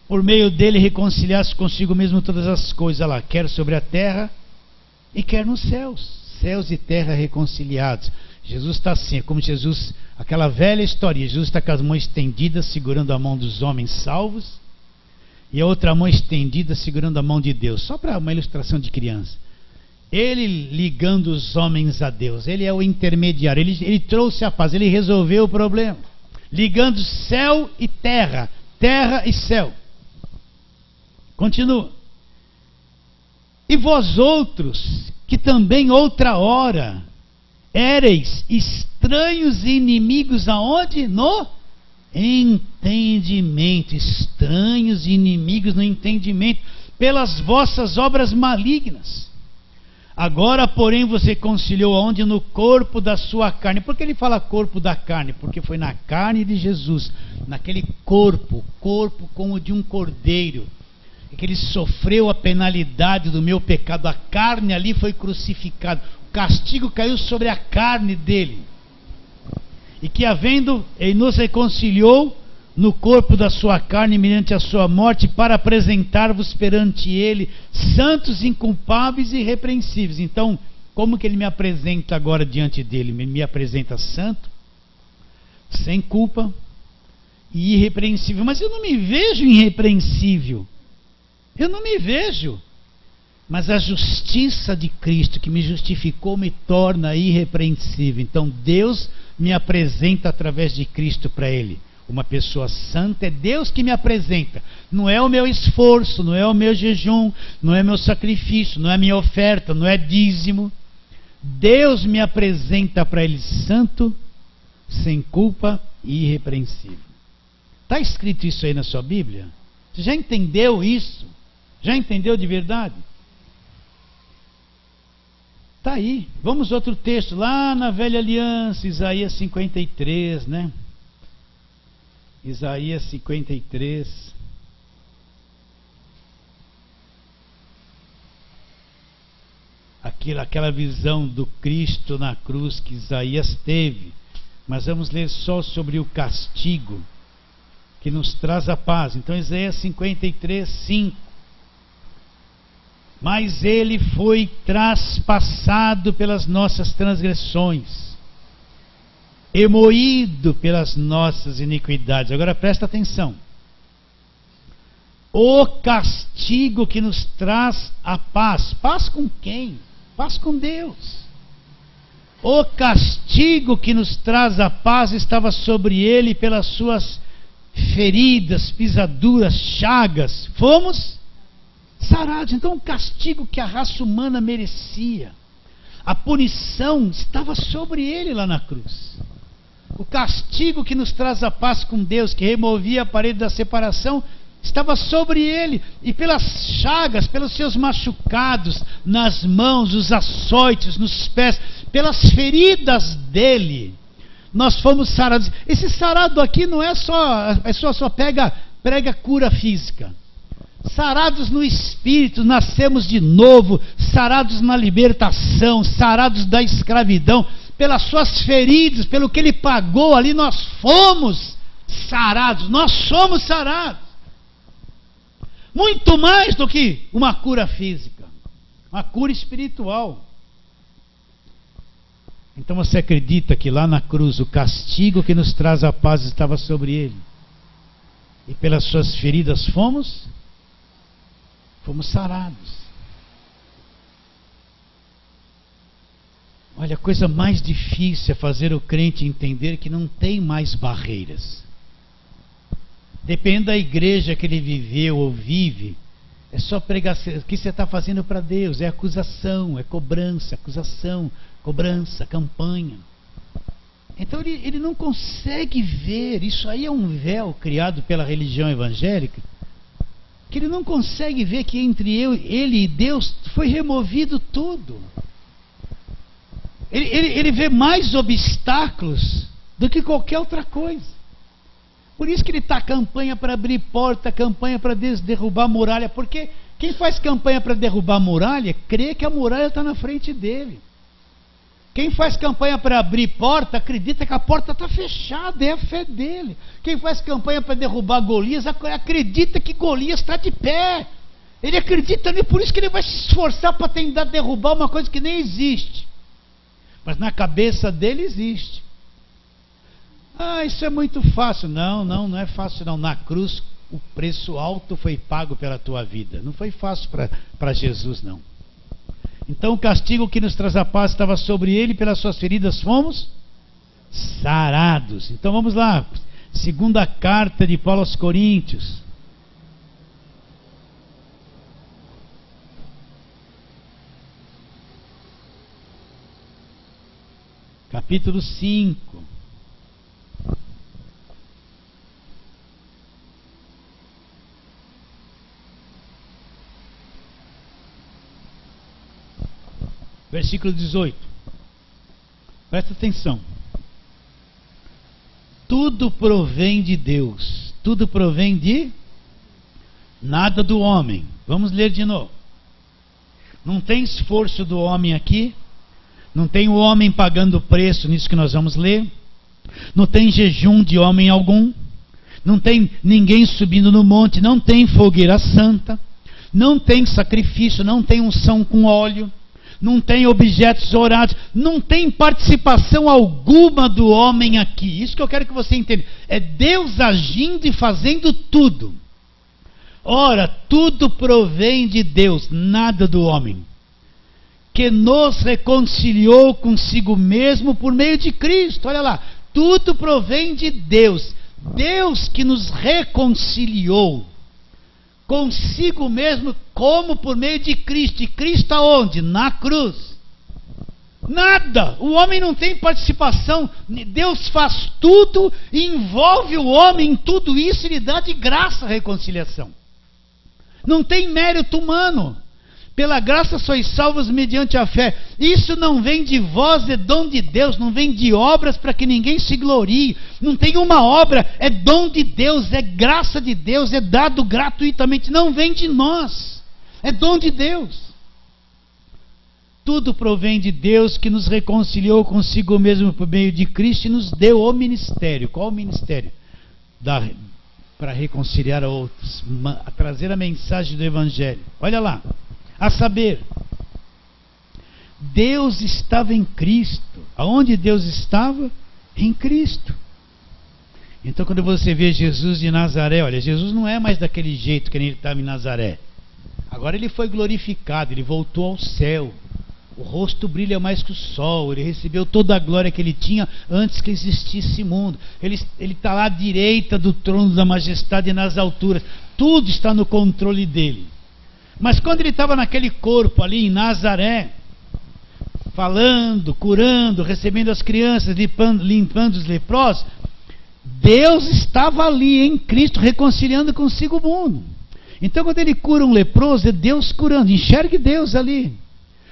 por meio dele reconciliasse consigo mesmo todas as coisas, lá, quer sobre a terra e quer nos céus. Céus e terra reconciliados. Jesus está assim, é como Jesus, aquela velha história, Jesus está com as mãos estendidas, segurando a mão dos homens salvos, e a outra mão estendida, segurando a mão de Deus. Só para uma ilustração de criança. Ele ligando os homens a Deus. Ele é o intermediário. Ele trouxe a paz. Ele resolveu o problema. Ligando céu e terra. Terra e céu. Continua. E vós outros, que também outra hora éreis estranhos e inimigos aonde? No entendimento. Estranhos e inimigos no entendimento, pelas vossas obras malignas. Agora, porém, você reconciliou aonde? No corpo da sua carne. Por que ele fala corpo da carne? Porque foi na carne de Jesus, naquele corpo como de um cordeiro, que ele sofreu a penalidade do meu pecado. A carne ali foi crucificada. O castigo caiu sobre a carne dele. E que havendo, ele nos reconciliou no corpo da sua carne mediante a sua morte, para apresentar-vos perante ele santos, inculpáveis e irrepreensíveis. Então, como que ele me apresenta agora diante dele? Ele me apresenta santo, sem culpa e irrepreensível. Mas eu não me vejo irrepreensível. Eu não me vejo. Mas a justiça de Cristo que me justificou me torna irrepreensível. Então Deus me apresenta através de Cristo para ele. Uma pessoa santa, é Deus que me apresenta. Não é o meu esforço, não é o meu jejum, não é meu sacrifício, não é minha oferta, não é dízimo. Deus me apresenta para ele santo, sem culpa e irrepreensível. Está escrito isso aí na sua Bíblia? Você já entendeu isso? Já entendeu de verdade? Está aí. Vamos outro texto, lá na Velha Aliança, Isaías 53, né? Isaías 53. Aquela visão do Cristo na cruz que Isaías teve. Mas vamos ler só sobre o castigo que nos traz a paz. Então Isaías 53, 5. Mas ele foi traspassado pelas nossas transgressões e moído pelas nossas iniquidades. Agora presta atenção. O castigo que nos traz a paz. Paz com quem? Paz com Deus. O castigo que nos traz a paz estava sobre ele, pelas suas feridas, pisaduras, chagas. Fomos sarados. Então o castigo que a raça humana merecia, a punição estava sobre ele lá na cruz. O castigo que nos traz a paz com Deus, que removia a parede da separação, estava sobre ele. E pelas chagas, pelos seus machucados nas mãos, os açoites nos pés, pelas feridas dele, nós fomos sarados. Esse sarado aqui não é só, a pessoa só prega cura física. Sarados no Espírito, nascemos de novo, sarados na libertação, sarados da escravidão, pelas suas feridas, pelo que ele pagou ali, nós fomos sarados, nós somos sarados. Muito mais do que uma cura física, uma cura espiritual. Então você acredita que lá na cruz o castigo que nos traz a paz estava sobre ele, e pelas suas feridas fomos sarados. Olha, a coisa mais difícil é fazer o crente entender que não tem mais barreiras. Depende da igreja que ele viveu ou vive, é só pregar. O que você está fazendo para Deus? É acusação, é cobrança, acusação, cobrança, campanha. Então ele não consegue ver, isso aí é um véu criado pela religião evangélica, que ele não consegue ver que entre ele e Deus foi removido tudo. Ele vê mais obstáculos do que qualquer outra coisa. Por isso que ele está campanha para abrir porta, campanha para derrubar a muralha, porque quem faz campanha para derrubar a muralha, crê que a muralha está na frente dele. Quem faz campanha para abrir porta, acredita que a porta está fechada, é a fé dele. Quem faz campanha para derrubar Golias, acredita que Golias está de pé. Ele acredita nele, por isso que ele vai se esforçar para tentar derrubar uma coisa que nem existe. Mas na cabeça dele existe. Ah, isso é muito fácil. Não é fácil não. Na cruz o preço alto foi pago pela tua vida. Não foi fácil para Jesus não. Então o castigo que nos traz a paz estava sobre ele, pelas suas feridas fomos sarados. Então vamos lá, segunda carta de Paulo aos Coríntios. Capítulo 5. Versículo 18. Presta atenção. Tudo provém de Deus. Tudo provém de nada do homem. Vamos ler de novo. Não tem esforço do homem aqui. Não tem o homem pagando preço nisso que nós vamos ler. Não tem jejum de homem algum. Não tem ninguém subindo no monte. Não tem fogueira santa. Não tem sacrifício. Não tem unção com óleo. Não tem objetos orados. Não tem participação alguma do homem aqui. Isso que eu quero que você entenda. É Deus agindo e fazendo tudo. Ora, tudo provém de Deus, nada do homem, que nos reconciliou consigo mesmo por meio de Cristo. Olha lá, tudo provém de Deus. Deus que nos reconciliou consigo mesmo, como por meio de Cristo. E Cristo aonde? Na cruz. Nada, o homem não tem participação. Deus faz tudo e envolve o homem em tudo isso e lhe dá de graça a reconciliação. Não tem mérito humano. Pela graça sois salvos mediante a fé. Isso não vem de vós, é dom de Deus. Não vem de obras para que ninguém se glorie. Não tem uma obra, é dom de Deus, é graça de Deus, é dado gratuitamente. Não vem de nós, é dom de Deus. Tudo provém de Deus, que nos reconciliou consigo mesmo por meio de Cristo e nos deu o ministério. Qual o ministério? Para reconciliar a outros, a trazer a mensagem do Evangelho. Olha lá. A saber, Deus estava em Cristo. Aonde Deus estava? Em Cristo. Então quando você vê Jesus de Nazaré, olha, Jesus não é mais daquele jeito que ele estava em Nazaré. Agora ele foi glorificado, ele voltou ao céu. O rosto brilha mais que o sol. Ele recebeu toda a glória que ele tinha antes que existisse mundo. Ele está lá à direita do trono da majestade nas alturas. Tudo está no controle dele. Mas quando ele estava naquele corpo ali em Nazaré, falando, curando, recebendo as crianças, limpando os leprosos, Deus estava ali em Cristo, reconciliando consigo o mundo. Então quando ele cura um leproso, é Deus curando, enxergue Deus ali.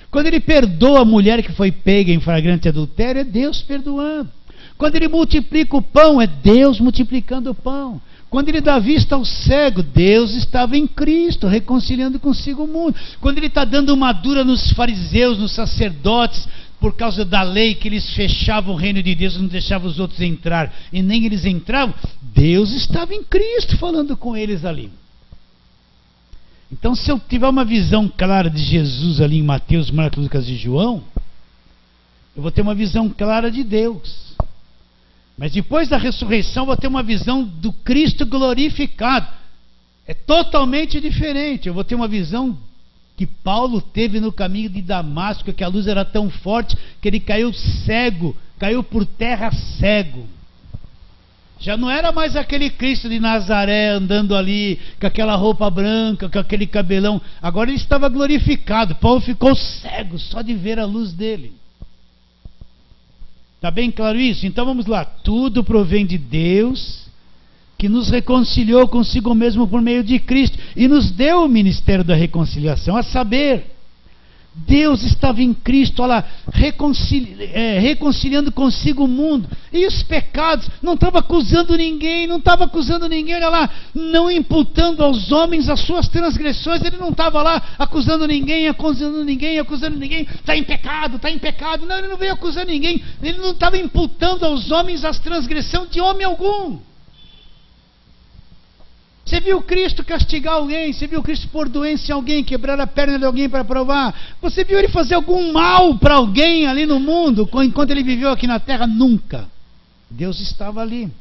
Quando ele perdoa a mulher que foi pega em flagrante adultério, é Deus perdoando. Quando ele multiplica o pão, é Deus multiplicando o pão. Quando ele dá vista ao cego, Deus estava em Cristo, reconciliando consigo o mundo. Quando ele está dando uma dura nos fariseus, nos sacerdotes, por causa da lei que eles fechavam o reino de Deus e não deixavam os outros entrar, e nem eles entravam, Deus estava em Cristo falando com eles ali. Então, se eu tiver uma visão clara de Jesus ali em Mateus, Marcos, Lucas e João, eu vou ter uma visão clara de Deus. Mas depois da ressurreição, eu vou ter uma visão do Cristo glorificado. É totalmente diferente. Eu vou ter uma visão que Paulo teve no caminho de Damasco, que a luz era tão forte que ele caiu cego, caiu por terra cego. Já não era mais aquele Cristo de Nazaré andando ali com aquela roupa branca, com aquele cabelão. Agora ele estava glorificado. Paulo ficou cego só de ver a luz dele. Está bem claro isso? Então vamos lá. Tudo provém de Deus, que nos reconciliou consigo mesmo por meio de Cristo e nos deu o ministério da reconciliação, a saber, Deus estava em Cristo, olha lá, reconciliando consigo o mundo. E os pecados, não estava acusando ninguém, olha lá, não imputando aos homens as suas transgressões. Ele não estava lá acusando ninguém, está em pecado. Não, ele não veio acusar ninguém. Ele não estava imputando aos homens as transgressões de homem algum. Você viu Cristo castigar alguém? Você viu Cristo pôr doença em alguém, quebrar a perna de alguém para provar? Você viu ele fazer algum mal para alguém ali no mundo, enquanto ele viveu aqui na terra? Nunca. Deus estava ali.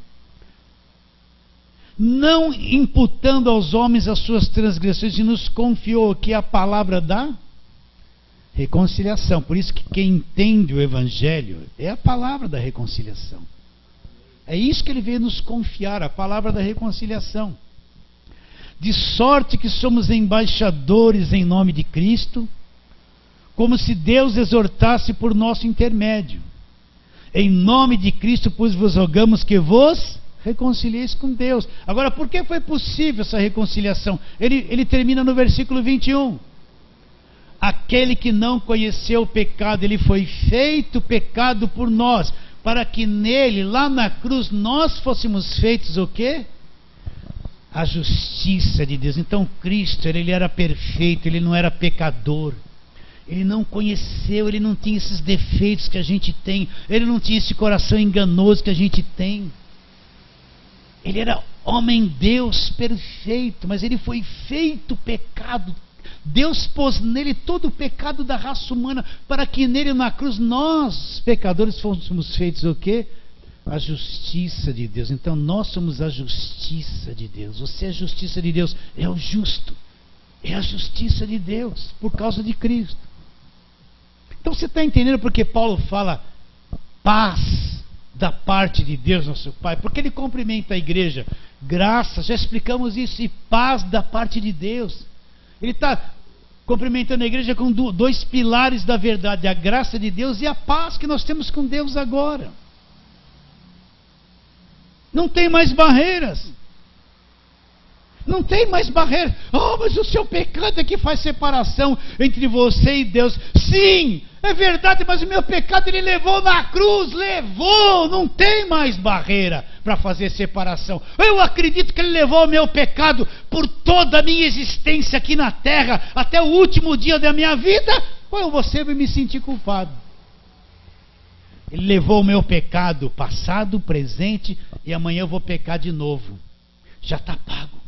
Não imputando aos homens as suas transgressões, e nos confiou aqui a palavra da Reconciliação. Por isso que quem entende o Evangelho é a palavra da reconciliação. É isso que ele veio nos confiar, a palavra da reconciliação. De sorte que somos embaixadores em nome de Cristo, como se Deus exortasse por nosso intermédio. Em nome de Cristo, pois vos rogamos que vos reconcilieis com Deus. Agora, por que foi possível essa reconciliação? Ele termina no versículo 21. Aquele que não conheceu o pecado, ele foi feito pecado por nós, para que nele, lá na cruz, nós fôssemos feitos o quê? A justiça de Deus. Então Cristo, ele era perfeito, ele não era pecador. Ele não conheceu, ele não tinha esses defeitos que a gente tem, ele não tinha esse coração enganoso que a gente tem. Ele era homem-Deus perfeito, mas ele foi feito pecado. Deus pôs nele todo o pecado da raça humana, para que nele na cruz nós, pecadores, fôssemos feitos o quê? A justiça de Deus. Então nós somos a justiça de Deus. Você é a justiça de Deus, é o justo, é a justiça de Deus, por causa de Cristo. Então você está entendendo porque Paulo fala paz da parte de Deus, nosso Pai? Porque ele cumprimenta a igreja, graça, já explicamos isso, e paz da parte de Deus. Ele está cumprimentando a igreja com dois pilares da verdade, a graça de Deus e a paz que nós temos com Deus agora. Não tem mais barreiras. Não tem mais barreira. Oh, mas o seu pecado é que faz separação entre você e Deus. Sim, é verdade, mas o meu pecado ele levou na cruz. Levou, não tem mais barreira para fazer separação. Eu acredito que ele levou o meu pecado por toda a minha existência aqui na terra, até o último dia da minha vida, ou eu vou sempre me sentir culpado. Ele levou o meu pecado passado, presente, e amanhã eu vou pecar de novo. Já está pago.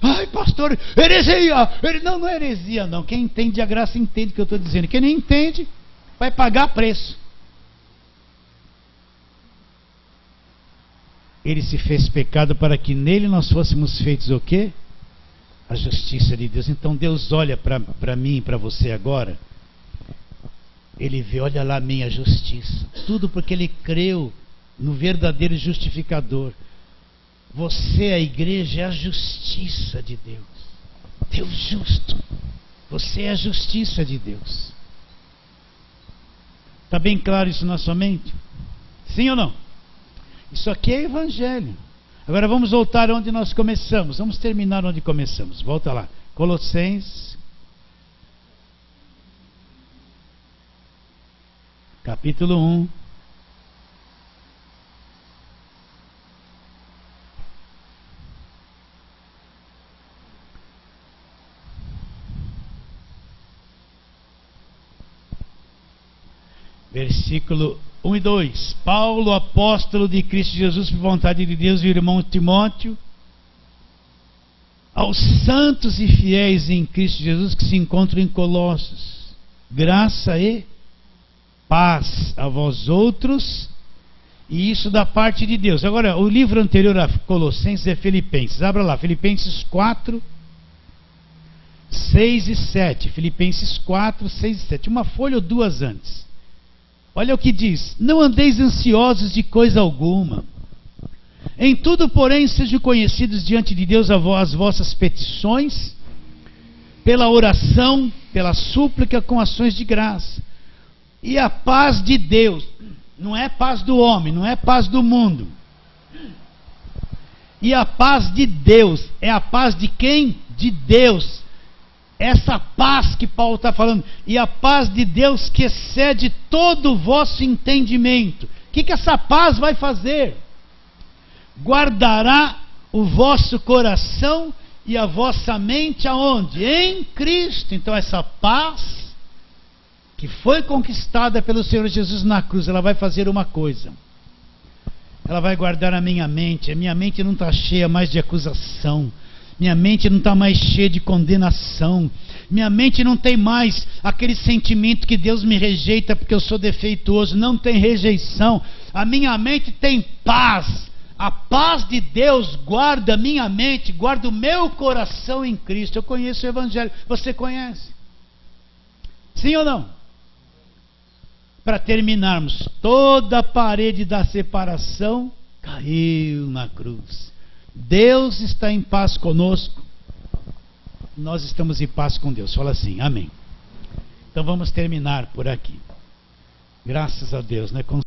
Ai, pastor, heresia! Não é heresia não. Quem entende a graça entende o que eu estou dizendo. Quem não entende vai pagar preço. Ele se fez pecado para que nele nós fôssemos feitos o quê? A justiça de Deus. Então Deus olha para mim e para você agora. Ele vê, olha lá a minha justiça. Tudo porque ele creu no verdadeiro justificador. Você, a igreja, é a justiça de Deus. Deus justo. Você é a justiça de Deus. Está bem claro isso na sua mente? Sim ou não? Isso aqui é evangelho. Agora vamos voltar onde nós começamos. Vamos terminar onde começamos. Volta lá. Colossenses. Capítulo 1. Versículo 1 e 2. Paulo, apóstolo de Cristo Jesus, por vontade de Deus, e o irmão Timóteo, aos santos e fiéis em Cristo Jesus que se encontram em Colossos, graça e paz a vós outros, e isso da parte de Deus. Agora, o livro anterior a Colossenses é Filipenses. Abra lá, Filipenses 4, 6 e 7. Filipenses 4, 6 e 7. Uma folha ou duas antes. Olha o que diz: não andeis ansiosos de coisa alguma. Em tudo, porém, sejam conhecidos diante de Deus as vossas petições, pela oração, pela súplica, com ações de graça. E a paz de Deus, não é paz do homem, não é paz do mundo. E a paz de Deus, é a paz de quem? De Deus. Essa paz que Paulo está falando, e a paz de Deus que excede todo o vosso entendimento. O que essa paz vai fazer? Guardará o vosso coração e a vossa mente aonde? Em Cristo. Então essa paz que foi conquistada pelo Senhor Jesus na cruz, ela vai fazer uma coisa. Ela vai guardar a minha mente. A minha mente não está cheia mais de acusação. Minha mente não está mais cheia de condenação. Minha mente não tem mais aquele sentimento que Deus me rejeita porque eu sou defeituoso. Não tem rejeição. A minha mente tem paz. A paz de Deus guarda a minha mente, guarda o meu coração em Cristo. Eu conheço o Evangelho. Você conhece? Sim ou não? para terminarmos, toda a parede da separação caiu na cruz. Deus está em paz conosco, nós estamos em paz com Deus. Fala assim, amém. Então vamos terminar por aqui. Graças a Deus, né?